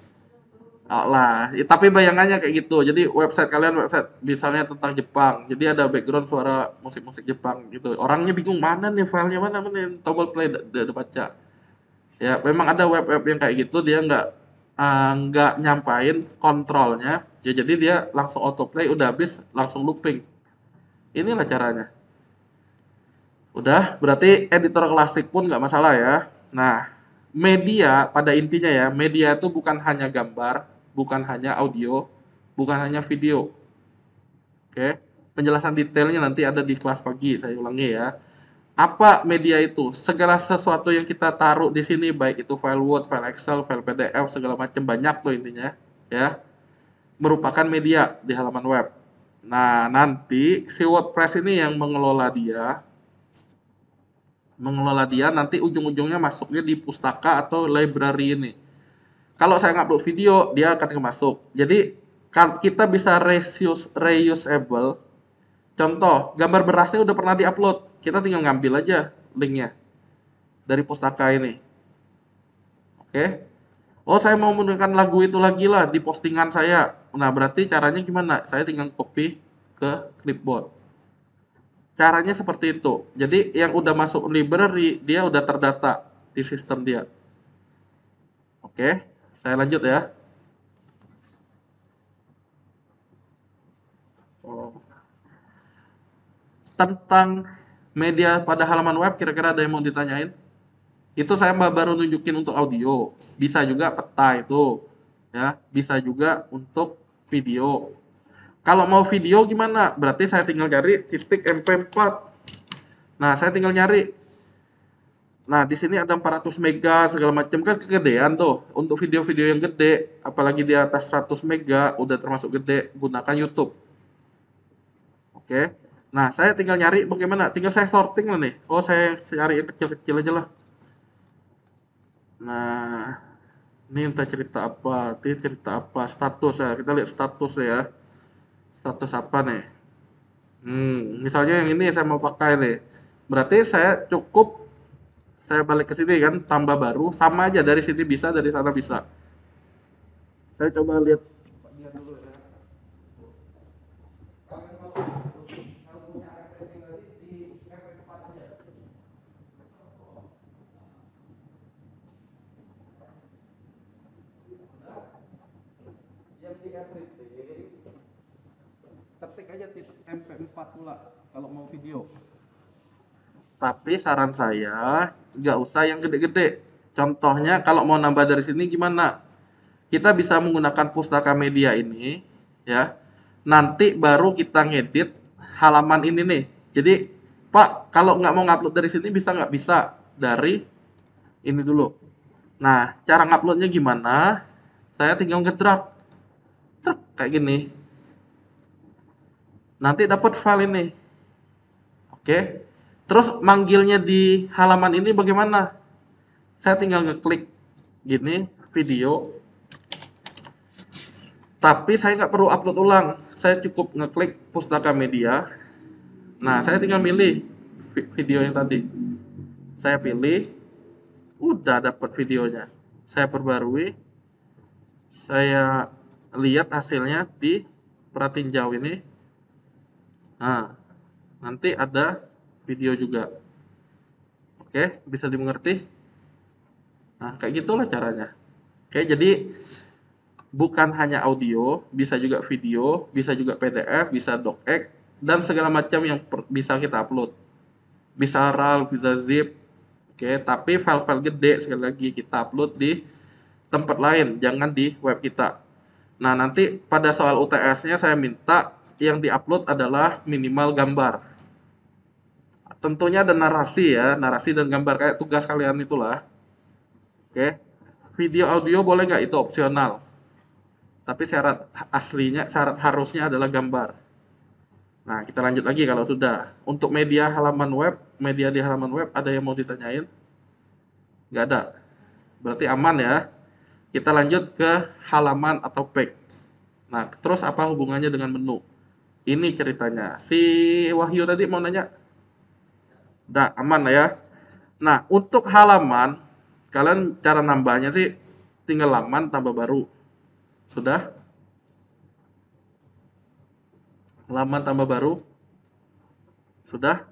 Oh, lah, tapi bayangannya kayak gitu. Jadi website kalian website misalnya tentang Jepang. Jadi ada background suara musik-musik Jepang gitu. Orangnya bingung mana nih filenya mana mana tombol play udah baca. Ya, memang ada web-web yang kayak gitu dia nggak nyampain kontrolnya. Ya jadi dia langsung autoplay udah habis langsung looping. Inilah caranya. Udah, berarti editor klasik pun nggak masalah ya. Nah, media pada intinya ya, media itu bukan hanya gambar, bukan hanya audio, bukan hanya video. Oke, penjelasan detailnya nanti ada di kelas pagi, saya ulangi ya. Apa media itu? Segala sesuatu yang kita taruh di sini, baik itu file Word, file Excel, file PDF, segala macam banyak tuh intinya, ya, merupakan media di halaman web. Nah, nanti si WordPress ini yang mengelola dia nanti ujung-ujungnya masuknya di pustaka atau library ini. Kalau saya ngupload video, dia akan masuk. Jadi kita bisa reusable. Contoh, gambar berasnya udah pernah diupload. Kita tinggal ngambil aja linknya dari pustaka ini. Oke. Oh, saya mau menggunakan lagu itu lagi lah di postingan saya. Nah, berarti caranya gimana? Saya tinggal copy ke clipboard. Caranya seperti itu. Jadi yang udah masuk library, dia udah terdata di sistem dia. Oke, saya lanjut ya. Oh. Tentang media pada halaman web, kira-kira ada yang mau ditanyain? Itu saya baru nunjukin untuk audio. Bisa juga peta itu. Ya, bisa juga untuk video. Kalau mau video gimana? Berarti saya tinggal cari titik MP4. Nah, saya tinggal nyari. Nah, di sini ada 400 mega segala macam kan kegedean tuh. Untuk video-video yang gede, apalagi di atas 100 mega udah termasuk gede, gunakan YouTube. Oke. Nah, saya tinggal nyari bagaimana? Tinggal saya sorting lah nih. Oh, saya cari yang kecil-kecil aja lah. Nah, ini entah cerita apa, ini cerita apa, status ya. Kita lihat status ya. Status apa nih? Misalnya yang ini saya mau pakai nih. Berarti saya cukup saya balik ke sini kan, tambah baru, sama aja dari sini bisa, dari sana bisa. Saya coba lihat dia dulu ya. Yang di everything, ketik aja titik MP4 pula kalau mau video. Tapi saran saya nggak usah yang gede-gede. Contohnya kalau mau nambah dari sini gimana? Kita bisa menggunakan pustaka media ini, ya. Nanti baru kita ngedit halaman ini nih. Jadi, Pak, kalau nggak mau ngupload dari sini bisa nggak? Bisa. dari ini dulu. Nah, cara nguploadnya gimana? Saya tinggal ngedrag, truk kayak gini. Nanti dapat file ini. Oke. Terus manggilnya di halaman ini bagaimana? Saya tinggal ngeklik gini, video. Tapi saya nggak perlu upload ulang. Saya cukup ngeklik pustaka media. Nah, saya tinggal milih video yang tadi. Saya pilih, udah dapat videonya. Saya perbarui, saya lihat hasilnya di pratinjau ini. Nah, nanti ada video juga. Oke, bisa dimengerti? Nah, kayak gitulah caranya. Oke, jadi bukan hanya audio, bisa juga video, bisa juga PDF, bisa docx, dan segala macam yang bisa kita upload. Bisa RAR, bisa zip. Oke, tapi file-file gede sekali lagi kita upload di tempat lain, jangan di web kita. Nah, nanti pada soal UTS-nya saya minta yang diupload adalah minimal gambar. Tentunya ada narasi ya, narasi dan gambar kayak tugas kalian itulah. Oke. Video audio boleh nggak? Itu opsional. Tapi syarat aslinya, syarat harusnya adalah gambar. Nah, kita lanjut lagi kalau sudah. Untuk media halaman web, media di halaman web ada yang mau ditanyain? Nggak ada. Berarti aman ya. Kita lanjut ke halaman atau page. Nah, terus apa hubungannya dengan menu? Ini ceritanya. Si Wahyu tadi mau nanya? Udah, aman lah ya. Nah, untuk halaman, kalian cara nambahnya sih tinggal laman tambah baru. Sudah? Laman tambah baru? Sudah?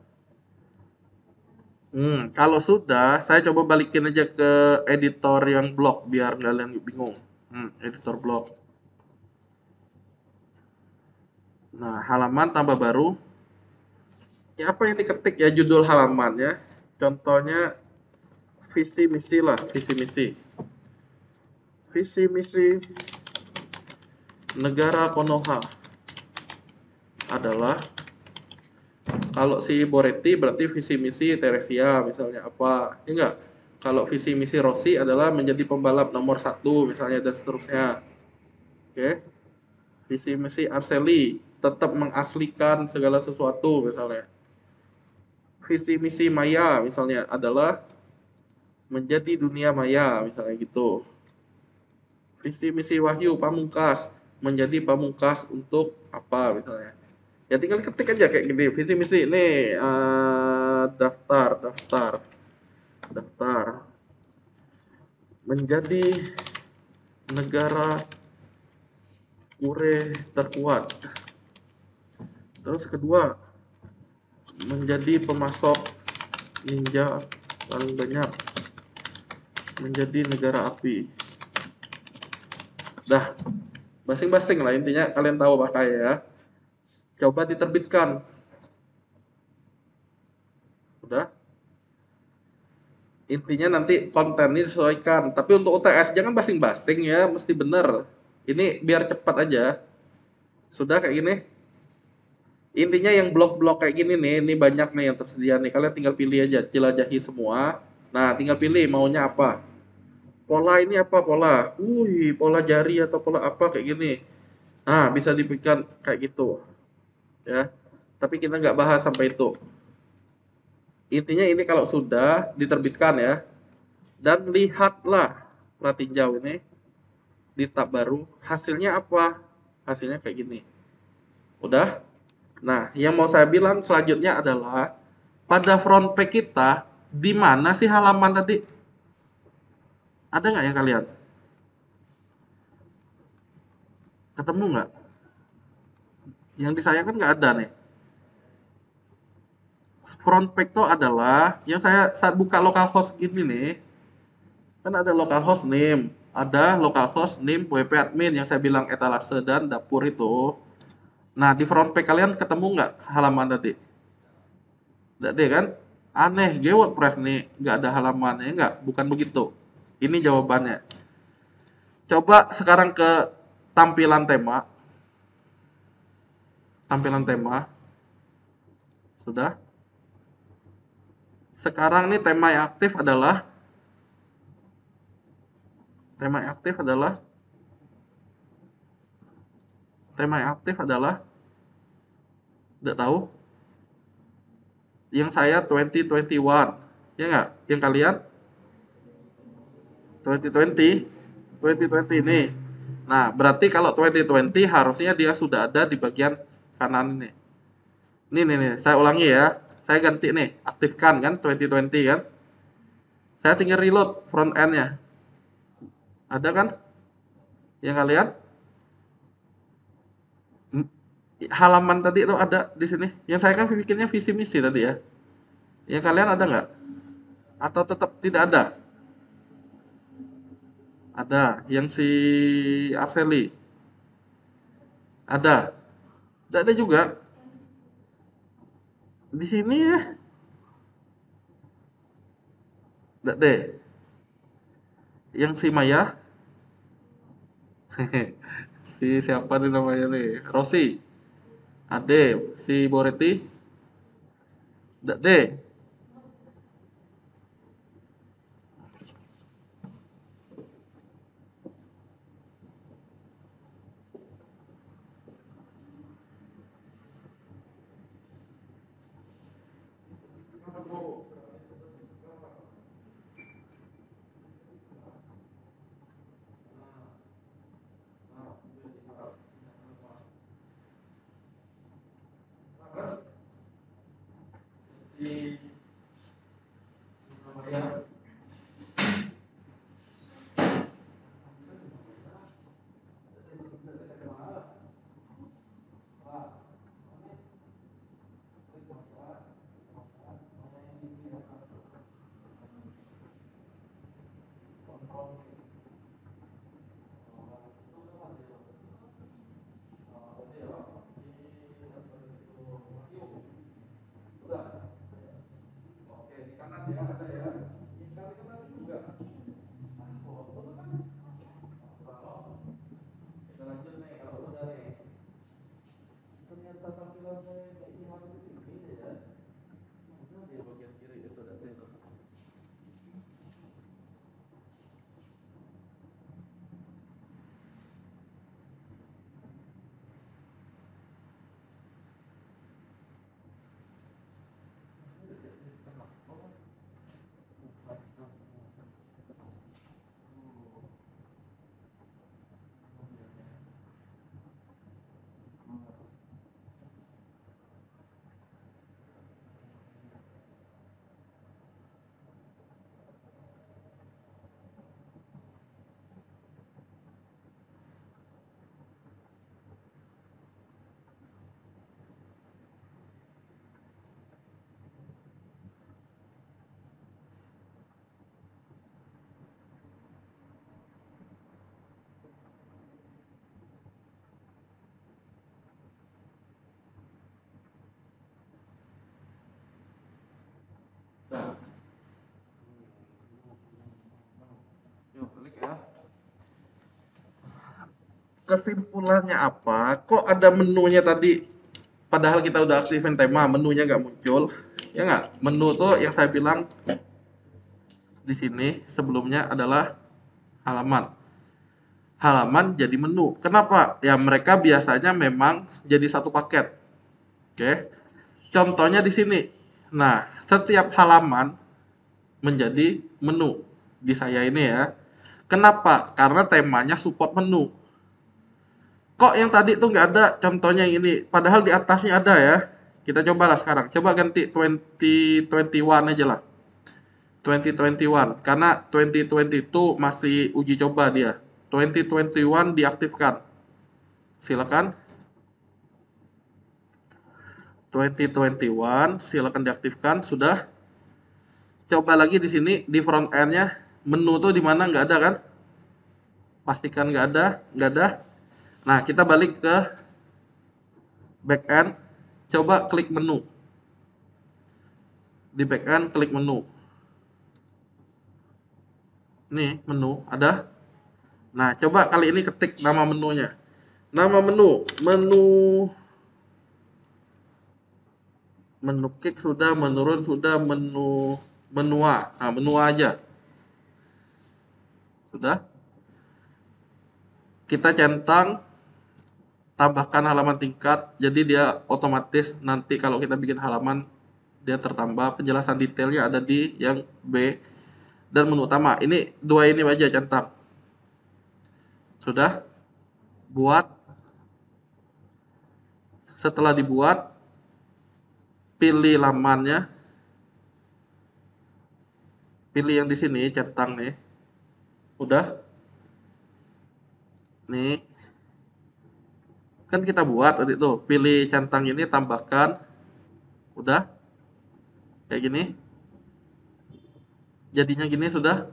Kalau sudah, saya coba balikin aja ke editor yang blog biar kalian bingung. Editor blog. Nah, halaman tambah baru. Ya apa yang diketik ya judul halaman ya. Contohnya visi misi lah, visi misi. Visi misi negara Konoha adalah, kalau si Boretti berarti visi misi Teresia misalnya apa, ya enggak? Kalau visi misi Rossi adalah menjadi pembalap nomor 1 misalnya dan seterusnya. Oke. Visi misi Arceli tetap mengaslikan segala sesuatu misalnya. Visi misi Maya misalnya adalah menjadi dunia maya misalnya gitu. Visi misi Wahyu Pamungkas menjadi pamungkas untuk apa misalnya. Ya tinggal ketik aja kayak gini, visi misi ini daftar menjadi negara kure terkuat. Terus kedua, menjadi pemasok ninja paling banyak, menjadi negara api. Dah, masing-masing lah intinya kalian tahu pakai ya. Coba diterbitkan. Udah. Intinya nanti kontennya disesuaikan. Tapi untuk UTS jangan basing-basing ya, mesti bener. Ini biar cepat aja. Sudah kayak gini. Intinya yang blok-blok kayak gini nih, ini banyak nih yang tersedia nih. Kalian tinggal pilih aja, jelajahi semua. Nah, tinggal pilih maunya apa. Pola ini apa pola? Pola jari atau pola apa kayak gini. Nah, bisa dipikirkan kayak gitu. Ya. Tapi kita nggak bahas sampai itu. Intinya ini kalau sudah diterbitkan ya. Dan lihatlah pratinjau ini di tab baru. Hasilnya apa? Hasilnya kayak gini. Udah? Nah, yang mau saya bilang selanjutnya adalah pada front page kita di mana sih halaman tadi? Ada nggak yang kalian? Ketemu nggak? Yang di saya kan nggak ada nih. Front page itu adalah yang saya saat buka localhost gini nih, kan ada localhost name, ada localhost name WP admin yang saya bilang etalase dan dapur itu. Nah, di front page kalian ketemu nggak halaman tadi? Nggak deh kan? Aneh, gue WordPress nih nggak ada halamannya, nggak? Bukan begitu. Ini jawabannya. Coba sekarang ke tampilan tema. Tampilan tema. Sudah? Sekarang nih tema yang aktif adalah tema yang aktif adalah tema yang aktif adalah tidak tahu. Yang saya 2021. Ya nggak? Yang kalian 2020. 2020 ini. Nah, berarti kalau 2020 harusnya dia sudah ada di bagian kanan ini. Nih, saya ulangi ya. Saya ganti nih, aktifkan kan 2020 kan. Saya tinggal reload front end-nya. Ada kan? Yang kalian halaman tadi itu ada di sini. Yang saya kan bikinnya visi misi tadi ya. Yang kalian ada nggak? Atau tetap tidak ada? Ada. Yang si Arseli ada. Tidak ada juga di sini ya. Tidak deh. Yang si Maya, si siapa nih namanya nih? Rosi, Ade, si Boreti, tidak deh. Si Maya. Oke, di kanan ya ada ya. Di kanan juga. Kita lanjut nih kalau udah nih. Ternyata tampilan saya kayak gimana di sini ya. Di bagian kiri itu ada itu. Nah, yuk klik ya. Kesimpulannya apa? Kok ada menunya tadi? Padahal kita udah aktifin tema, menunya nggak muncul. Ya nggak? Menu tuh yang saya bilang di sini sebelumnya adalah halaman. Halaman jadi menu. Kenapa? Ya mereka biasanya memang jadi satu paket. Oke. Contohnya di sini. Nah, setiap halaman menjadi menu di saya ini ya. Kenapa? Karena temanya support menu. Kok yang tadi tuh nggak ada contohnya yang ini? Padahal di atasnya ada ya. Kita cobalah sekarang. Coba ganti 2021 aja lah. 2021 karena 2022 masih uji coba dia. 2021 diaktifkan. Silakan. 2021 silakan diaktifkan. Sudah. Coba lagi di sini di front end-nya menu tuh di mana nggak ada kan? Pastikan nggak ada, nggak ada. Nah, kita balik ke back end. Coba klik menu. Di back end klik menu. Nih, menu ada. Nah, coba kali ini ketik nama menunya. Nama menu, menu kick sudah, menurun sudah, menu menua. Nah, menua aja. Sudah. Kita centang, tambahkan halaman tingkat. Jadi dia otomatis nanti kalau kita bikin halaman, dia tertambah. Penjelasan detailnya ada di yang B. Dan menu utama. Ini dua ini aja centang. Sudah. Buat. Setelah dibuat, pilih lamannya. Pilih yang di sini, centang nih. Udah. Nih. Kan kita buat tadi tuh. Pilih centang ini, tambahkan. Udah. Kayak gini. Jadinya gini sudah.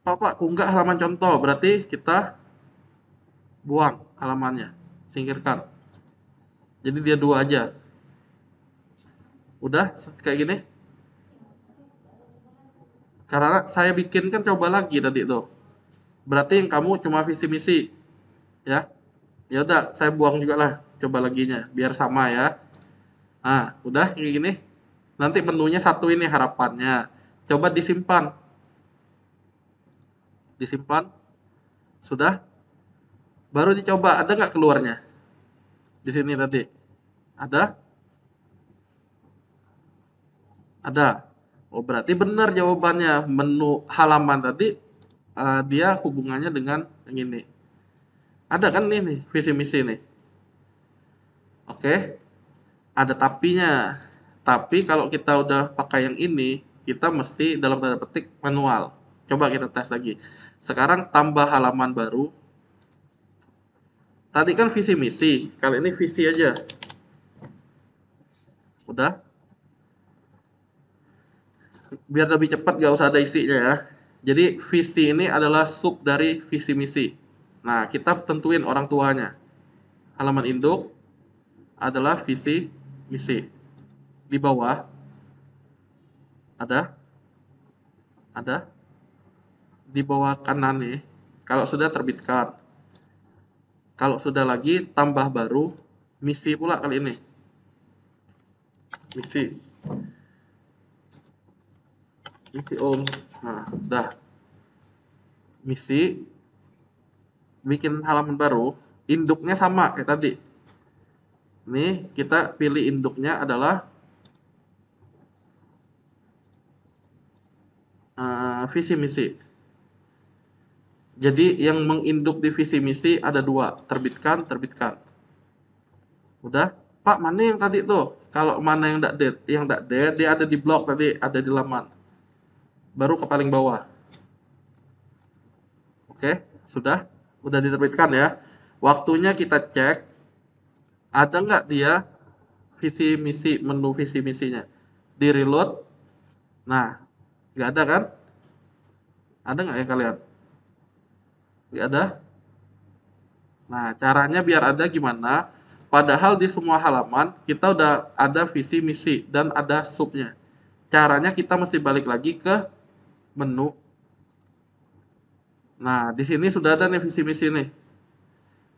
Pak, kunggah halaman contoh. Berarti kita buang halamannya. Singkirkan. Jadi dia dua aja. Udah kayak gini. Karena saya bikin kan coba lagi tadi tuh. Berarti yang kamu cuma visi misi. Ya. Ya udah, saya buang juga lah. Coba laginya biar sama ya. Nah, udah kayak gini. Nanti menunya satu ini harapannya. Coba disimpan. Disimpan. Sudah. Baru dicoba, ada nggak keluarnya? Di sini tadi. Ada? Ada. Oh, berarti benar jawabannya. Menu halaman tadi dia hubungannya dengan yang ini. Ada kan nih visi misi nih. Oke. Ada tapinya. Tapi kalau kita udah pakai yang ini, kita mesti dalam tanda petik manual. Coba kita tes lagi. Sekarang tambah halaman baru. Tadi kan visi misi. Kali ini visi aja. Udah. Biar lebih cepat gak usah ada isinya ya. Jadi visi ini adalah sub dari visi misi. Nah, kita tentuin orang tuanya. Halaman induk adalah visi misi. Di bawah ada di bawah kanan nih. Kalau sudah terbitkan. Kalau sudah lagi tambah baru misi pula kali ini. Misi. Misi om. Nah, dah. Misi bikin halaman baru, induknya sama kayak tadi. Nih, kita pilih induknya adalah visi misi. Jadi yang menginduk di visi misi ada dua, terbitkan, terbitkan. Udah, Pak, mana yang tadi tuh? Kalau mana yang tidak dead, dia ada di blok tadi, ada di laman. Baru ke paling bawah. Oke, sudah? Udah diterbitkan ya. Waktunya kita cek, ada nggak dia visi misi, menu visi misinya. Di reload, nah, nggak ada kan? Ada nggak ya kalian? Nggak ada? Nah, caranya biar ada gimana? Padahal di semua halaman kita udah ada visi misi dan ada subnya. Caranya kita mesti balik lagi ke menu. Nah, di sini sudah ada nih visi misi nih.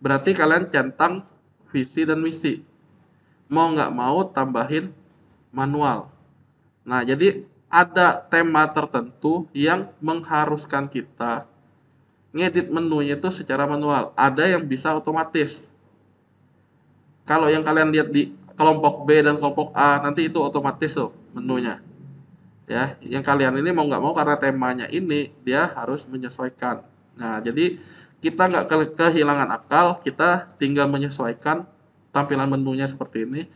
Berarti kalian centang visi dan misi. Mau nggak mau tambahin manual. Nah, jadi ada tema tertentu yang mengharuskan kita ngedit menunya itu secara manual. Ada yang bisa otomatis. Kalau yang kalian lihat di kelompok B dan kelompok A, nanti itu otomatis tuh menunya. Ya, yang kalian ini mau nggak mau karena temanya ini, dia harus menyesuaikan. Nah, jadi kita nggak kehilangan akal, kita tinggal menyesuaikan tampilan menunya seperti ini.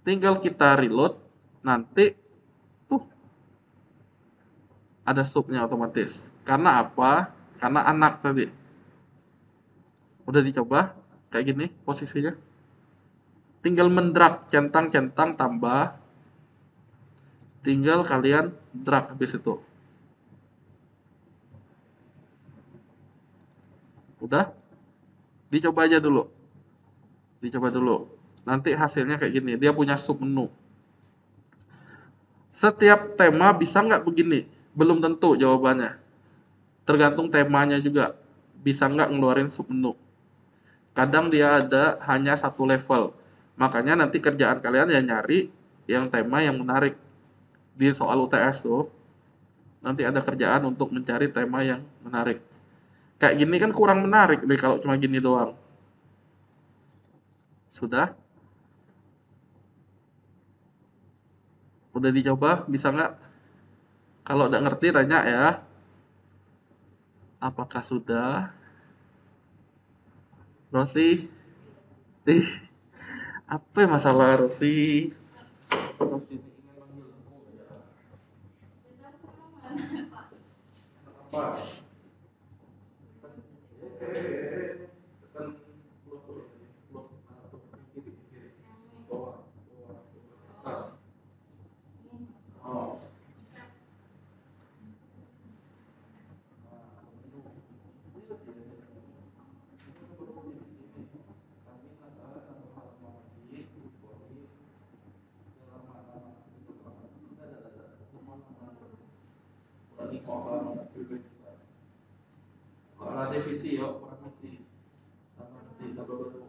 Tinggal kita reload, nanti tuh ada subnya otomatis. Karena apa? Karena anak tadi. Udah dicoba kayak gini posisinya. Tinggal mendrag centang-centang tambah. Tinggal kalian drag habis itu. Udah? Dicoba aja dulu. Dicoba dulu. Nanti hasilnya kayak gini. Dia punya sub menu. Setiap tema bisa nggak begini? Belum tentu jawabannya. Tergantung temanya juga. Bisa nggak ngeluarin sub menu. Kadang dia ada hanya satu level. Makanya nanti kerjaan kalian ya nyari yang tema yang menarik. di soal UTS tuh nanti ada kerjaan untuk mencari tema yang menarik. Kayak gini kan kurang menarik deh kalau cuma gini doang. Sudah? Udah dicoba? Bisa nggak? Kalau udah ngerti tanya ya. Apakah sudah? Rosi? Ih, apa ya masalah Rosi? Rosi ini ingin manggilku ya. Apa? Tekan blok dulu ini. Blok tuh, yang kiri, kiri. Bawah, bawah, bawah. Atas. Oh. Kalau divisi ya, kurang misi. Sama misi, tambah baru.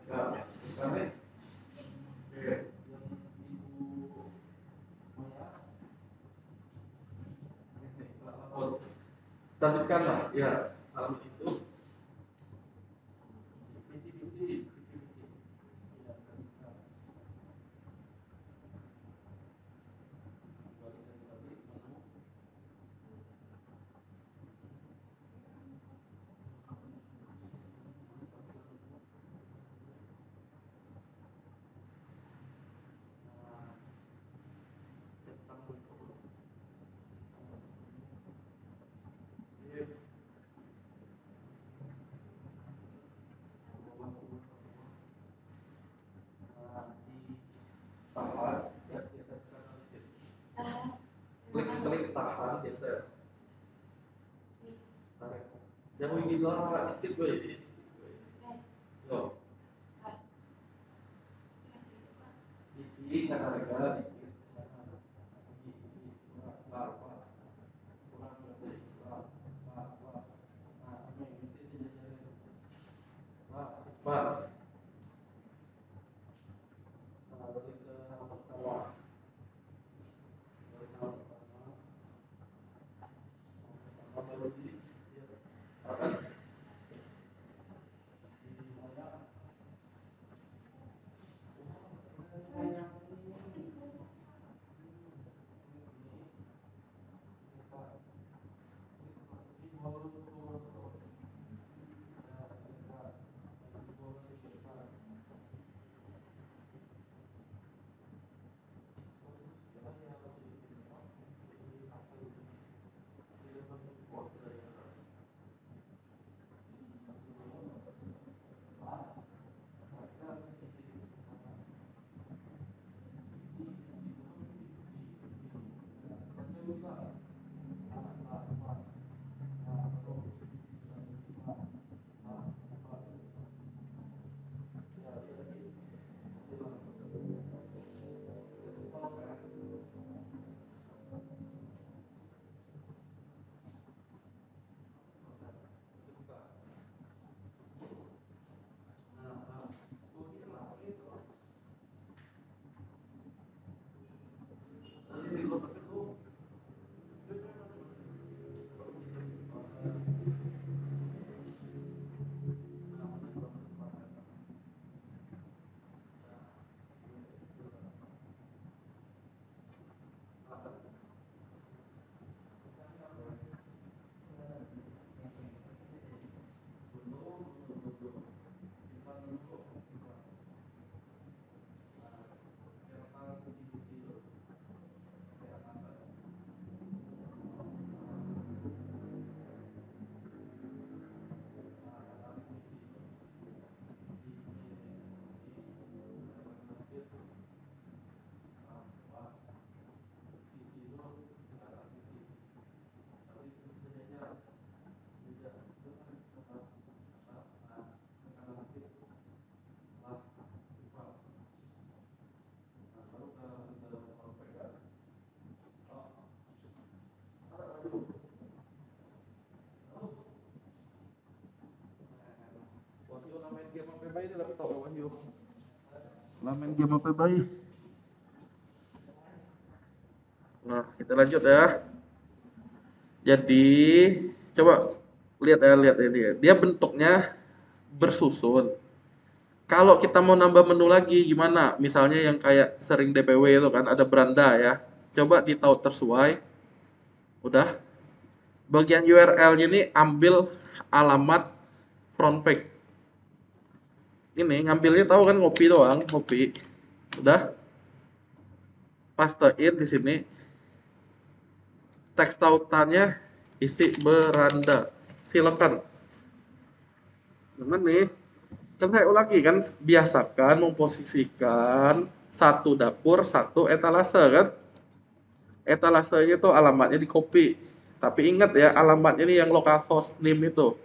Ya, sekarang oke, yang ibu Maya, ini, lapor. Terbitkan lah, ya, alamat itu. Visi, visi, visi, visi. Ya, terbitkan. Balik, balik, menu. Tahan, ya, geser ke kanan sedikit. Klik tahan, geser. Tarik. Yang ini lah, dikit gue ini. Yo, visi, kanan rekan, dikit. Lah, kurang lebih. Lah, lah. Nah, sampai visi sini jajarin. Lah, cepat. Nah, balik ke halaman bawah. Balik ke halaman pertama. Baru di, ya. Akan dimulai. Wahyu main game apa ini laptop Wahyu? Lah main game apa baik? Nah, kita lanjut ya. Jadi, coba lihat ini ya. Dia bentuknya bersusun. Kalau kita mau nambah menu lagi gimana? Misalnya yang kayak sering DPW itu kan ada beranda ya. Coba di taut tersesuai. Udah. Bagian URL-nya ini ambil alamat front page. Ini ngambilnya tahu kan ngopi doang, ngopi. Udah. Pastein di sini. Teks tautannya isi beranda. Silakan. Gimana nih? Kan saya ulangi kan, biasakan memposisikan satu dapur, satu etalase kan. Etalasenya tuh alamatnya di copy. Tapi ingat ya, alamatnya ini yang localhost name itu.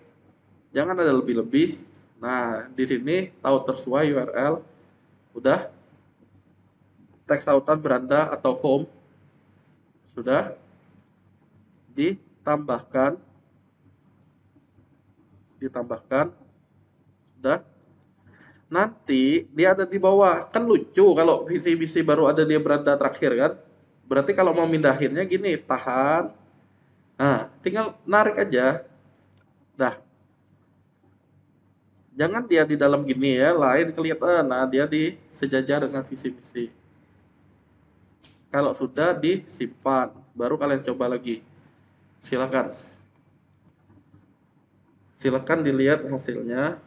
Jangan ada lebih-lebih. Nah, di sini tahu tersesuai URL. Udah. Teks tautan beranda atau home. Sudah. Ditambahkan. Ditambahkan. Sudah. Nanti dia ada di bawah. Kan lucu kalau visi-visi baru ada dia beranda terakhir kan. Berarti kalau mau mindahinnya gini, tahan. Nah, tinggal narik aja. Dah. Jangan dia di dalam gini ya, lain kelihatan. Nah, dia di sejajar dengan visi-visi. Kalau sudah disimpan, baru kalian coba lagi. Silakan. Silakan dilihat hasilnya.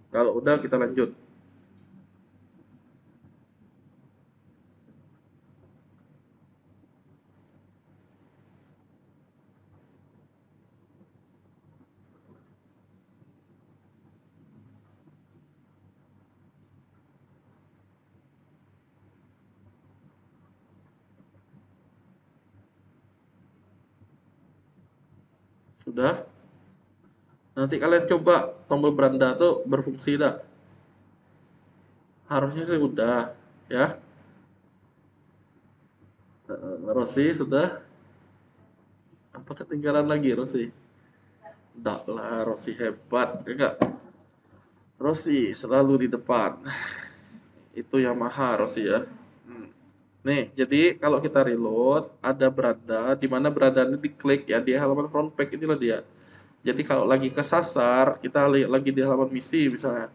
Kalau udah kita lanjut. Sudah. Nanti kalian coba tombol beranda tuh berfungsi dah. Harusnya sih udah, ya. Rossi sudah. Apa ketinggalan lagi Rossi? Enggak lah, Rossi hebat, ya enggak? Rossi selalu di depan. Itu Yamaha Rossi ya. Hmm. Nih, jadi kalau kita reload, ada beranda, di mana beranda ini diklik ya di halaman front page inilah dia. Jadi kalau lagi kesasar, kita lagi di halaman misi misalnya,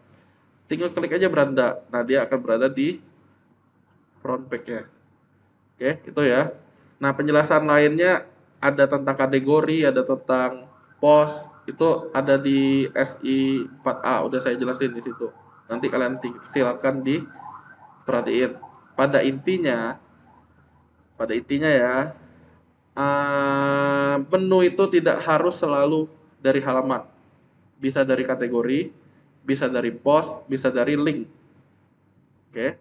tinggal klik aja beranda. Nah, dia akan berada di front page-nya. Oke, itu ya. Nah, penjelasan lainnya ada tentang kategori, ada tentang pos, itu ada di SI 4A, udah saya jelasin di situ. Nanti kalian silakan diperhatiin. Pada intinya, pada intinya ya, menu itu tidak harus selalu dari halaman. Bisa dari kategori, bisa dari pos, bisa dari link. Oke.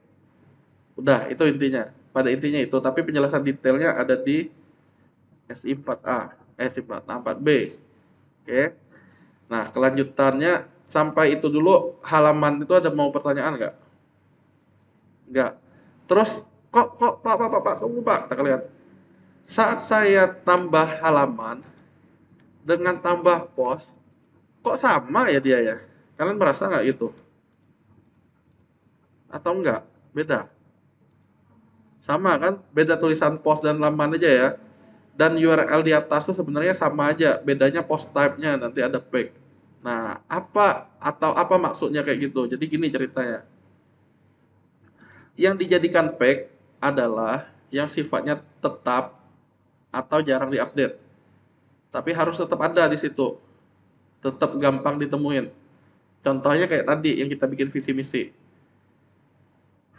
Udah, itu intinya. Pada intinya itu, tapi penjelasan detailnya ada di SI4A, SI4A, 4B. Oke. Nah, kelanjutannya sampai itu dulu halaman itu ada mau pertanyaan nggak? Nggak. Terus kok Pak, tunggu Pak, kita lihat. Saat saya tambah halaman dengan tambah pos, kok sama ya dia ya? Kalian merasa nggak gitu? Atau enggak? Beda? Sama kan? Beda tulisan post dan laman aja ya. Dan URL di atas tuh sebenarnya sama aja. Bedanya post type-nya nanti ada page. Nah, apa maksudnya kayak gitu? Jadi gini ceritanya. Yang dijadikan page adalah yang sifatnya tetap atau jarang diupdate. Tapi harus tetap ada di situ. Tetap gampang ditemuin. Contohnya kayak tadi yang kita bikin visi misi.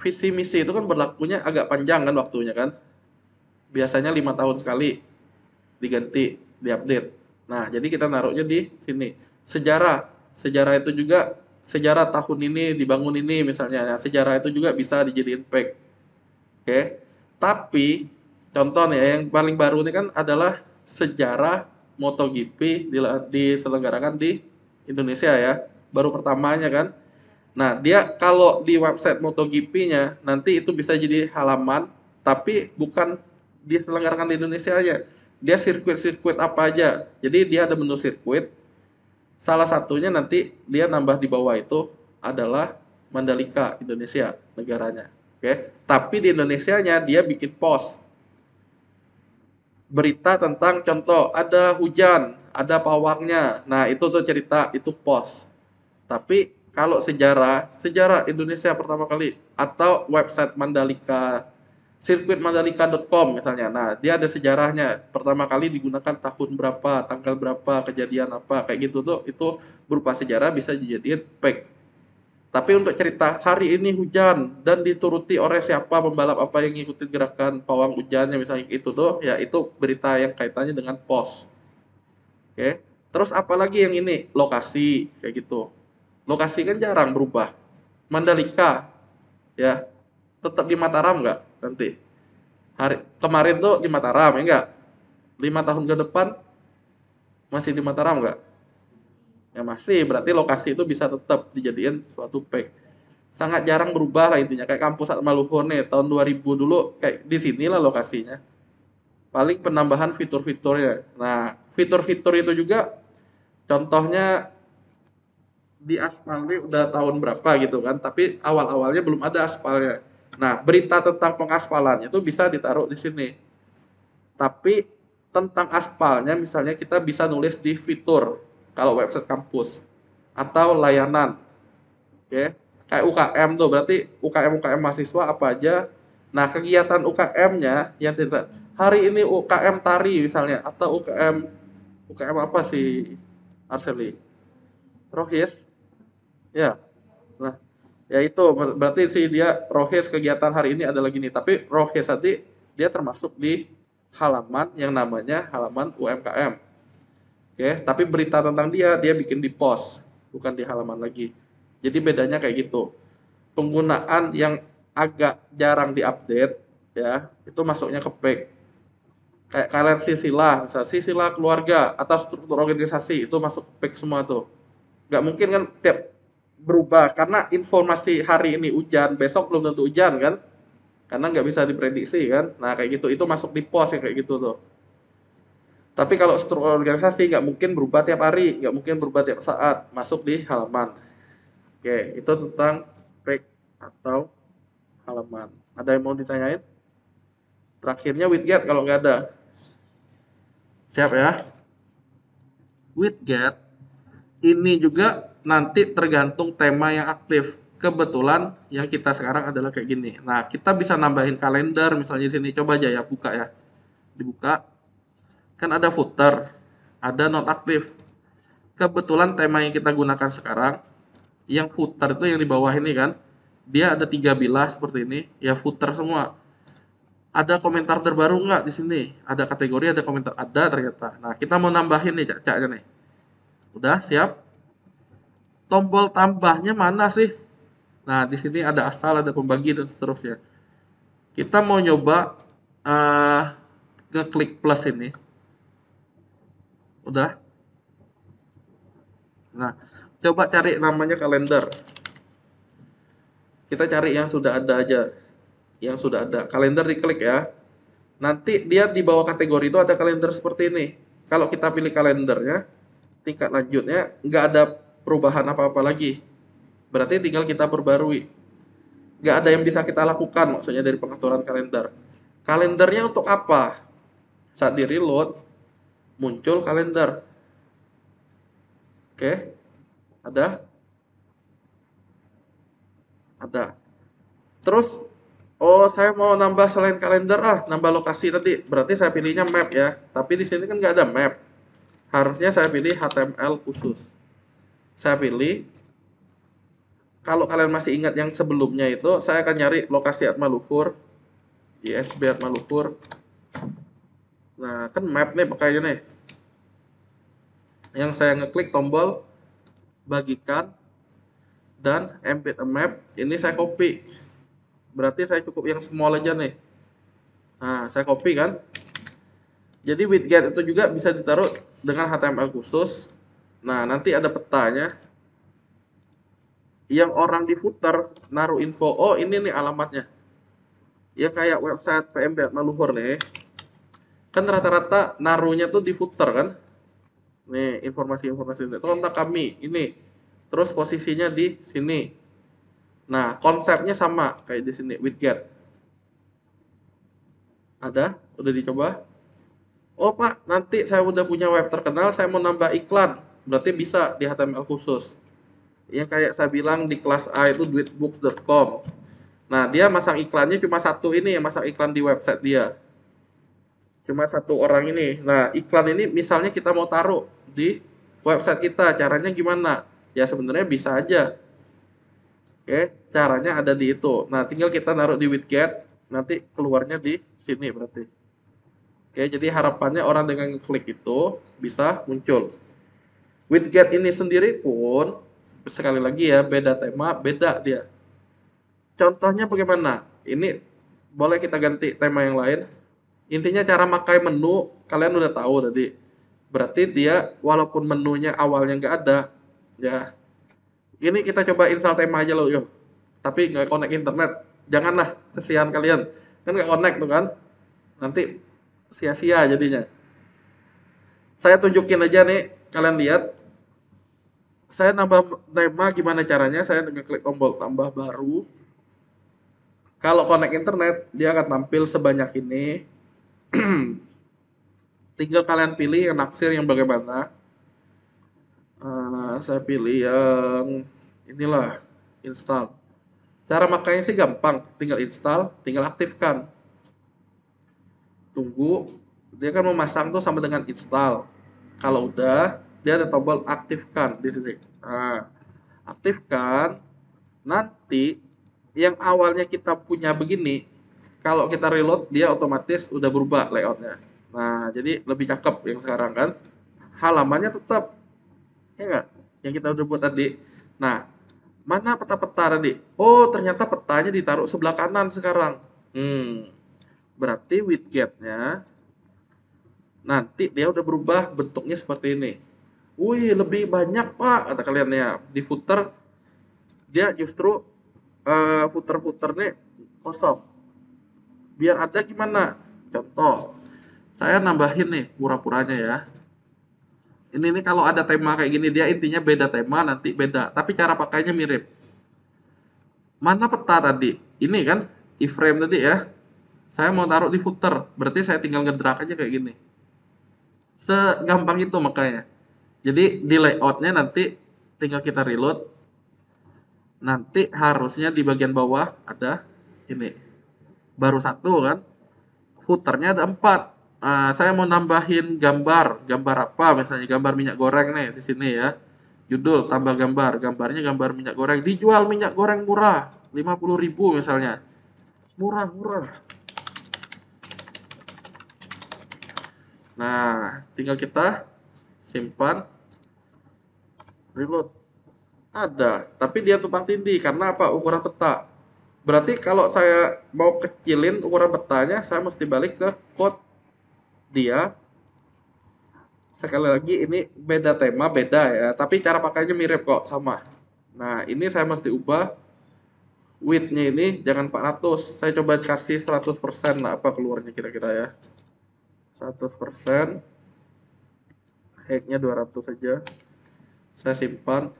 Visi misi itu kan berlakunya agak panjang kan waktunya kan. Biasanya 5 tahun sekali diganti, diupdate. Nah, jadi kita naruhnya di sini. Sejarah. Sejarah itu juga sejarah tahun ini dibangun ini misalnya. Nah, sejarah itu juga bisa dijadiin pack. Oke. Tapi contoh nih yang paling baru ini kan adalah sejarah MotoGP diselenggarakan di Indonesia ya. Baru pertamanya kan. Nah, dia kalau di website MotoGP-nya nanti itu bisa jadi halaman tapi bukan diselenggarakan di Indonesia aja. dia sirkuit-sirkuit apa aja. Jadi dia ada menu sirkuit. Salah satunya nanti dia nambah di bawah itu adalah Mandalika, Indonesia, negaranya. Oke. Tapi di Indonesianya dia bikin post berita tentang contoh ada hujan, ada pawangnya. Nah, itu tuh cerita, itu post. Tapi kalau sejarah Indonesia pertama kali atau website Mandalika, sirkuitmandalika.com misalnya. Nah, dia ada sejarahnya. Pertama kali digunakan tahun berapa, tanggal berapa, kejadian apa, kayak gitu tuh itu berupa sejarah bisa dijadiin fake. Tapi untuk cerita hari ini hujan dan dituruti oleh siapa pembalap apa yang ngikutin gerakan pawang hujannya misalnya itu tuh, ya itu berita yang kaitannya dengan pos. Oke. Terus apalagi yang ini lokasi kayak gitu. Lokasi kan jarang berubah. Mandalika ya tetap di Mataram nggak nanti? Hari kemarin tuh di Mataram ya enggak? 5 tahun ke depan masih di Mataram nggak? Ya masih, berarti lokasi itu bisa tetap dijadiin suatu pack. Sangat jarang berubah lah intinya. Kayak kampus Atmaluhur nih, tahun 2000 dulu kayak di sinilah lokasinya. Paling penambahan fitur-fiturnya. Nah, fitur-fitur itu juga contohnya di aspalnya udah tahun berapa gitu kan, tapi awal-awalnya belum ada aspalnya. Nah, berita tentang pengaspalan itu bisa ditaruh di sini. Tapi tentang aspalnya misalnya kita bisa nulis di fitur kalau website kampus atau layanan. Oke. Kayak UKM tuh berarti UKM mahasiswa apa aja. Nah, kegiatan UKM-nya yang tidak hari ini UKM tari misalnya atau UKM apa sih Arseli? Rohis? Ya. Nah, ya itu berarti sih dia Rohis kegiatan hari ini adalah gini. Tapi Rohis tadi dia termasuk di halaman yang namanya halaman UMKM. Oke, tapi berita tentang dia bikin di post, bukan di halaman lagi. Jadi bedanya kayak gitu. Penggunaan yang agak jarang diupdate ya, itu masuknya ke pack. Kayak kalian sisilah, misalnya sisilah keluarga atau struktur organisasi itu masuk ke pack semua tuh. Nggak mungkin kan tiap berubah karena informasi hari ini hujan, besok belum tentu hujan kan? Karena nggak bisa diprediksi kan. Nah kayak gitu itu masuk di post yang kayak gitu tuh. Tapi kalau struktur organisasi nggak mungkin berubah tiap hari, nggak mungkin berubah tiap saat, masuk di halaman. Oke, itu tentang page atau halaman. Ada yang mau ditanyain? Terakhirnya widget kalau nggak ada. Siap ya? Widget ini juga nanti tergantung tema yang aktif. Kebetulan yang kita sekarang adalah kayak gini. Nah, kita bisa nambahin kalender misalnya di sini. Coba aja ya buka ya. Dibuka. Kan ada footer, ada not aktif. Kebetulan tema yang kita gunakan sekarang, yang footer itu yang di bawah ini kan, dia ada 3 bilah seperti ini, ya footer semua. Ada komentar terbaru nggak di sini? Ada kategori, ada komentar, ada ternyata. Nah, kita mau nambahin nih cak nih. Udah siap? Tombol tambahnya mana sih? Nah, di sini ada asal, ada pembagi dan seterusnya. Kita mau nyoba ngeklik plus ini. Udah. Nah, coba cari namanya kalender. Kita cari yang sudah ada aja. Yang sudah ada. Kalender diklik ya. Nanti dia di bawah kategori itu ada kalender seperti ini. Kalau kita pilih kalendernya, tingkat lanjutnya nggak ada perubahan apa-apa lagi. Berarti tinggal kita perbarui. Nggak ada yang bisa kita lakukan maksudnya dari pengaturan kalender. Kalendernya untuk apa? Saat di reload, muncul kalender. Oke, ada? Ada. Terus, oh saya mau nambah selain kalender, nambah lokasi tadi. Berarti saya pilihnya map ya. Tapi di sini kan nggak ada map. Harusnya saya pilih HTML khusus. Saya pilih. Kalau kalian masih ingat yang sebelumnya itu, saya akan nyari lokasi Atmaluhur. ISB Atmaluhur. Nah, kan map nih pakainya nih. Yang saya ngeklik tombol bagikan dan embed a map. Ini saya copy. Berarti saya cukup yang small aja nih. Nah, saya copy kan. Jadi widget itu juga bisa ditaruh dengan HTML khusus. Nah, nanti ada petanya. Yang orang di footer naruh info, oh ini nih alamatnya. Ya kayak website PMB Maluhur nih. Kan rata-rata naruhnya tuh di footer kan. Nih, informasi-informasi ini. Kontak kami, ini. Terus posisinya di sini. Nah, konsepnya sama kayak di sini, widget. Ada? Udah dicoba? Oh Pak, nanti saya udah punya web terkenal, saya mau nambah iklan. Berarti bisa di HTML khusus. Yang kayak saya bilang di kelas A itu duitbooks.com. Nah, dia masang iklannya cuma satu ini yang masang iklan di website dia. Cuma satu orang ini. Nah, iklan ini misalnya kita mau taruh di website kita, caranya gimana? Ya sebenarnya bisa aja. Oke, caranya ada di itu. Nah, tinggal kita naruh di widget, nanti keluarnya di sini berarti. Oke, jadi harapannya orang dengan klik itu bisa muncul. Widget ini sendiri pun sekali lagi ya, beda tema, beda dia. Contohnya bagaimana? Ini boleh kita ganti tema yang lain. Intinya cara pakai menu kalian udah tahu tadi. Berarti dia walaupun menunya awalnya nggak ada, ya. Ini kita coba install tema aja loh, yuk. Tapi nggak connect internet. Janganlah, kesian kalian. Kan nggak connect tuh kan. Nanti sia-sia jadinya. Saya tunjukin aja nih, kalian lihat. Saya nambah tema gimana caranya? Saya ngeklik tombol tambah baru. Kalau connect internet, dia akan tampil sebanyak ini. Tinggal kalian pilih yang naksir yang bagaimana. Saya pilih yang inilah, install. Cara makanya sih gampang, tinggal install, tinggal aktifkan. Tunggu, dia kan memasang tuh sama dengan install. Kalau udah, dia ada tombol aktifkan di sini. Nah, aktifkan. Nanti yang awalnya kita punya begini, kalau kita reload dia otomatis udah berubah layoutnya. Nah, jadi lebih cakep yang sekarang kan. Halamannya tetap, ya nggak? Yang kita udah buat tadi. Nah, mana peta-peta tadi? Oh, ternyata petanya ditaruh sebelah kanan sekarang. Berarti widgetnya nanti dia udah berubah bentuknya seperti ini. Wih, lebih banyak Pak, kata kalian ya. Di footer dia justru footer-footernya kosong. Biar ada gimana? Contoh, saya nambahin nih pura-puranya ya. Ini nih kalau ada tema kayak gini dia intinya beda tema nanti beda, tapi cara pakainya mirip. Mana peta tadi? Ini kan iframe tadi ya. Saya mau taruh di footer, berarti saya tinggal ngedrag aja kayak gini. Segampang itu makanya. Jadi di layoutnya nanti tinggal kita reload. Nanti harusnya di bagian bawah ada ini. Baru satu kan. Footernya ada 4. Saya mau nambahin gambar. Gambar apa? Misalnya gambar minyak goreng nih di sini ya. Judul tambah gambar. Gambarnya gambar minyak goreng. Dijual minyak goreng murah. 50.000 misalnya. Murah-murah. Nah, tinggal kita simpan, reload. Ada, tapi dia tumpang tindih karena apa? Ukuran peta. Berarti kalau saya mau kecilin ukuran petanya, saya mesti balik ke code dia. Sekali lagi ini beda tema, beda ya, tapi cara pakainya mirip kok, sama. Nah, ini saya mesti ubah width-nya ini jangan 400. Saya coba kasih 100% lah apa keluarnya kira-kira ya. 100%. Height-nya 200 saja. Saya simpan.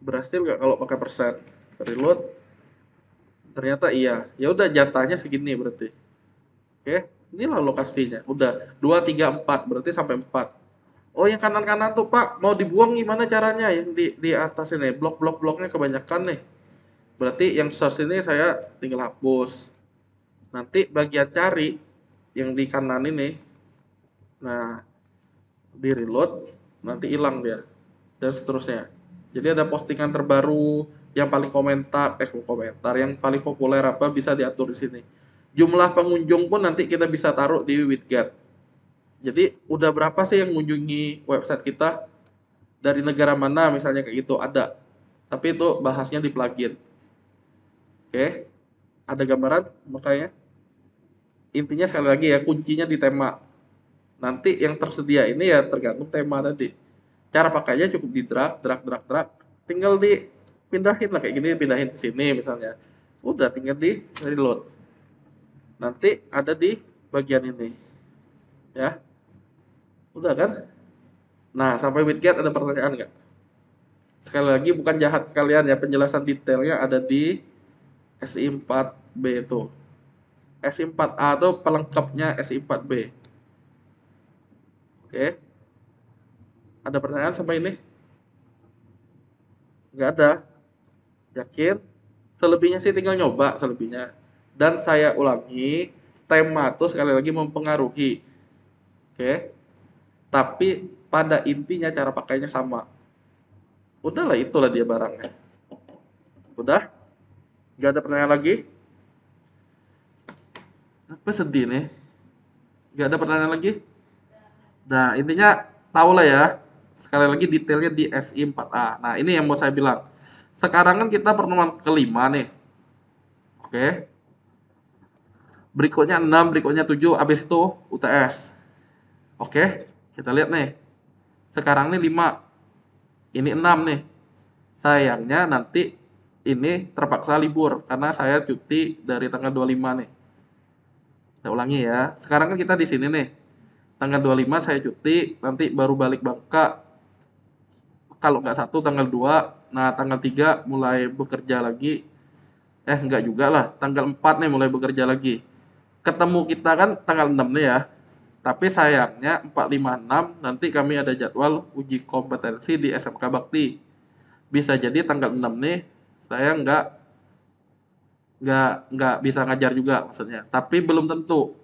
Berhasil nggak kalau pakai persen? Reload. Ternyata iya. Ya udah jatahnya segini berarti. Oke, inilah lokasinya. Udah 2 3 4 berarti sampai 4. Oh, yang kanan-kanan tuh Pak, mau dibuang gimana caranya? Yang di atas ini blok-blok-bloknya kebanyakan nih. Berarti yang source ini saya tinggal hapus. Nanti bagian cari yang di kanan ini. Nah, di reload nanti hilang dia dan seterusnya. Jadi ada postingan terbaru yang paling komentar, yang paling populer apa bisa diatur di sini. Jumlah pengunjung pun nanti kita bisa taruh di widget. Jadi udah berapa sih yang mengunjungi website kita dari negara mana misalnya kayak gitu ada. Tapi itu bahasnya di plugin. Oke. Ada gambaran makanya. Intinya sekali lagi ya kuncinya di tema. Nanti yang tersedia ini ya tergantung tema tadi. Cara pakainya cukup di drag. Tinggal dipindahin lah kayak gini, pindahin ke sini misalnya. Udah tinggal di reload. Nanti ada di bagian ini. Ya, udah kan? Nah, sampai widget ada pertanyaan nggak? Sekali lagi bukan jahat kalian ya, penjelasan detailnya ada di SI4B itu. SI4A itu pelengkapnya SI4B. Oke, ada pertanyaan sampai ini? Nggak ada. Yakin? Selebihnya sih tinggal nyoba selebihnya. Dan saya ulangi, tema tuh sekali lagi mempengaruhi. Oke. Tapi pada intinya cara pakainya sama. Udahlah itulah dia barangnya. Udah? Nggak ada pertanyaan lagi? Apa sedih nih? Nggak ada pertanyaan lagi? Nah, intinya tahu lah ya. Sekali lagi detailnya di SI4A. Nah, ini yang mau saya bilang. Sekarang kan kita pertemuan kelima nih. Oke. Berikutnya 6, berikutnya 7, habis itu UTS. Oke, kita lihat nih. Sekarang nih 5, ini 6 nih. Sayangnya nanti ini terpaksa libur karena saya cuti dari tanggal 25 nih. Saya ulangi ya. Sekarang kan kita di sini nih. Tanggal 25 saya cuti, nanti baru balik Bangka. Kalau nggak satu tanggal 2, nah tanggal 3 mulai bekerja lagi. Enggak juga lah, tanggal 4 nih mulai bekerja lagi. Ketemu kita kan tanggal 6 nih ya. Tapi sayangnya 456 nanti kami ada jadwal uji kompetensi di SMK Bakti. Bisa jadi tanggal 6 nih saya nggak bisa ngajar juga maksudnya. Tapi belum tentu.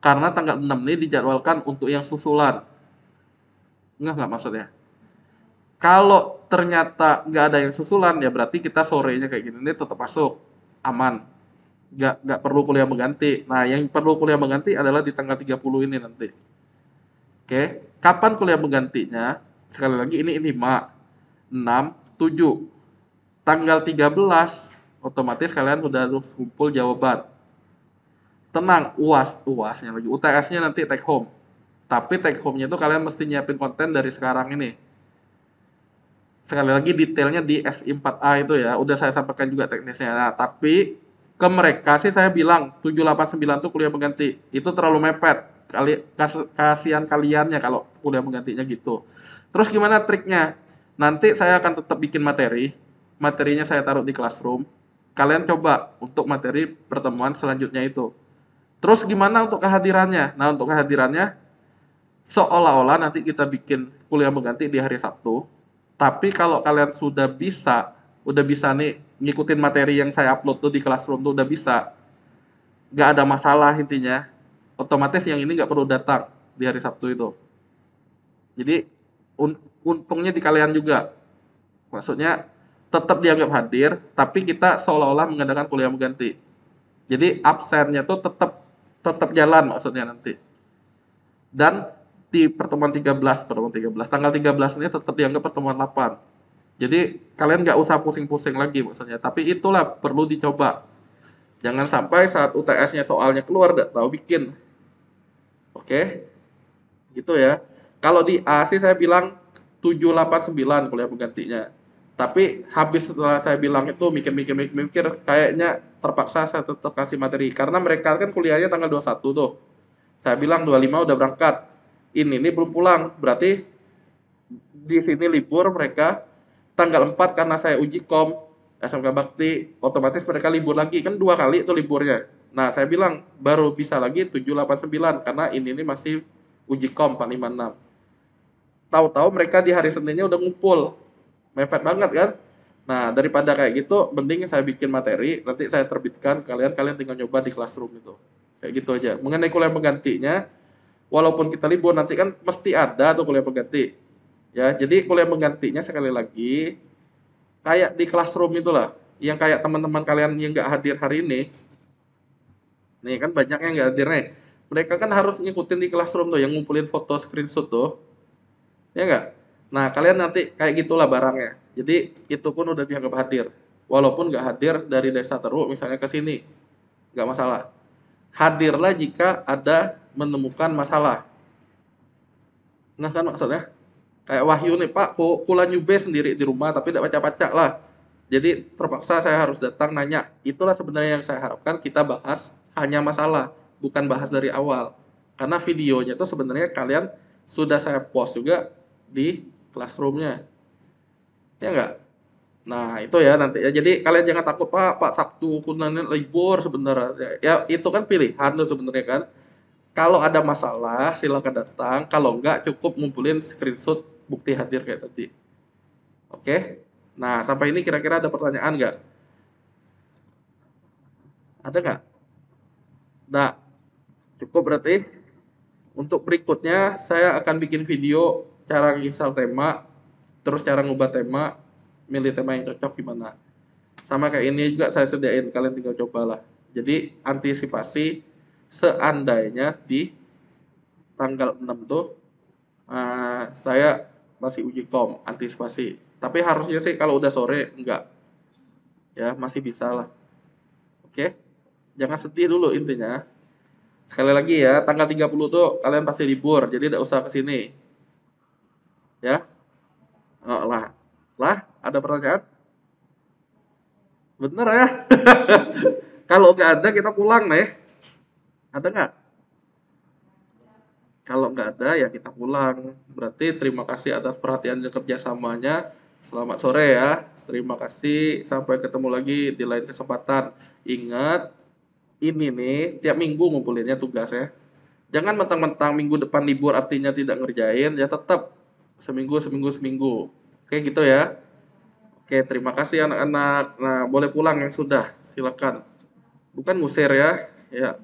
Karena tanggal 6 nih dijadwalkan untuk yang susulan. Nggak maksudnya. Kalau ternyata nggak ada yang susulan ya berarti kita sorenya kayak gini nih tetap masuk. Aman. Nggak perlu kuliah mengganti. Nah, yang perlu kuliah mengganti adalah di tanggal 30 ini nanti. Oke, kapan kuliah menggantinya? Sekali lagi ini 5, 6, 7. Tanggal 13 otomatis kalian sudah harus kumpul jawaban. Tenang, UASnya lagi. UTS-nya nanti take home. Tapi take home-nya itu kalian mesti nyiapin konten dari sekarang ini. Sekali lagi detailnya di SI4A itu ya, udah saya sampaikan juga teknisnya. Nah, tapi ke mereka sih saya bilang 789 tuh kuliah mengganti. Itu terlalu mepet. Kasihan kaliannya kalau kuliah menggantinya gitu. Terus gimana triknya? Nanti saya akan tetap bikin materi. Materinya saya taruh di Classroom. Kalian coba untuk materi pertemuan selanjutnya itu. Terus gimana untuk kehadirannya? Nah, untuk kehadirannya seolah-olah nanti kita bikin kuliah mengganti di hari Sabtu. Tapi kalau kalian udah bisa nih ngikutin materi yang saya upload tuh di Classroom tuh udah bisa, nggak ada masalah intinya. Otomatis yang ini nggak perlu datang di hari Sabtu itu. Jadi untungnya di kalian juga. Maksudnya tetap dianggap hadir, tapi kita seolah-olah mengadakan kuliah mengganti. Jadi absennya tuh tetap tetap jalan maksudnya nanti. Dan di pertemuan 13, tanggal 13 ini tetap dianggap pertemuan 8. Jadi kalian nggak usah pusing-pusing lagi maksudnya. Tapi itulah perlu dicoba. Jangan sampai saat UTS-nya soalnya keluar nggak tahu bikin. Oke, gitu ya. Kalau di A sih saya bilang 789 kuliah penggantinya. Tapi habis setelah saya bilang itu mikir, kayaknya terpaksa saya tetap kasih materi. Karena mereka kan kuliahnya tanggal 21 tuh. Saya bilang 25 udah berangkat. Ini belum pulang. Berarti di sini libur mereka. Tanggal 4 karena saya uji kom SMK Bakti, otomatis mereka libur lagi. Kan 2 kali itu liburnya. Nah, saya bilang baru bisa lagi 789 karena ini masih uji kom 456. Tahu-tahu mereka di hari Seninnya udah ngumpul. Mepet banget kan? Nah, daripada kayak gitu, mending saya bikin materi, nanti saya terbitkan, kalian tinggal nyoba di Classroom itu. Kayak gitu aja. Mengenai kuliah penggantinya, walaupun kita libur, nanti kan mesti ada tuh kuliah pengganti. Ya, jadi kuliah penggantinya sekali lagi, kayak di Classroom itulah. Yang kayak teman-teman kalian yang nggak hadir hari ini, nih kan banyak yang nggak hadir nih. Mereka kan harus ngikutin di Classroom tuh, yang ngumpulin foto screenshot tuh. Ya nggak? Nah, kalian nanti kayak gitulah barangnya. Jadi, itu pun udah dianggap hadir. Walaupun nggak hadir dari Desa Teruk misalnya ke sini. Nggak masalah. Hadirlah jika ada menemukan masalah. Nah kan maksudnya? Kayak Wahyu nih, Pak, pula nyube sendiri di rumah, tapi tidak baca-baca lah. Jadi, terpaksa saya harus datang nanya. Itulah sebenarnya yang saya harapkan kita bahas hanya masalah. Bukan bahas dari awal. Karena videonya itu sebenarnya kalian sudah saya post juga di Classroom-nya. Ya nggak? Nah, itu ya nanti ya. Jadi kalian jangan takut, Pak Sabtu kunannya libur sebenarnya. Ya, itu kan pilihan tuh sebenarnya kan. Kalau ada masalah silakan datang, kalau enggak cukup ngumpulin screenshot bukti hadir kayak tadi. Oke? Nah, sampai ini kira-kira ada pertanyaan nggak? Ada nggak? Nggak. Cukup berarti. Untuk berikutnya saya akan bikin video cara install tema, terus cara ngubah tema, milih tema yang cocok gimana. Sama kayak ini juga saya sediain, kalian tinggal cobalah. Jadi antisipasi seandainya di tanggal 6 tuh saya masih uji kom, antisipasi. Tapi harusnya sih kalau udah sore enggak, ya masih bisa lah. Oke, jangan sedih dulu intinya. Sekali lagi ya, tanggal 30 tuh kalian pasti libur, jadi tidak usah kesini. Ya, oh, lah. Lah, ada pertanyaan? Bener ya? Kalau nggak ada kita pulang nih. Ada nggak? Kalau nggak ada ya kita pulang. Berarti terima kasih atas perhatian dan kerjasamanya. Selamat sore ya. Terima kasih. Sampai ketemu lagi di lain kesempatan. Ingat, ini nih tiap minggu ngumpulinnya tugas ya. Jangan mentang-mentang minggu depan libur artinya tidak ngerjain. Ya tetap seminggu, seminggu, seminggu. Oke gitu ya. Oke, terima kasih anak-anak. Nah, boleh pulang yang sudah. Silakan. Bukan ngusir ya. Ya.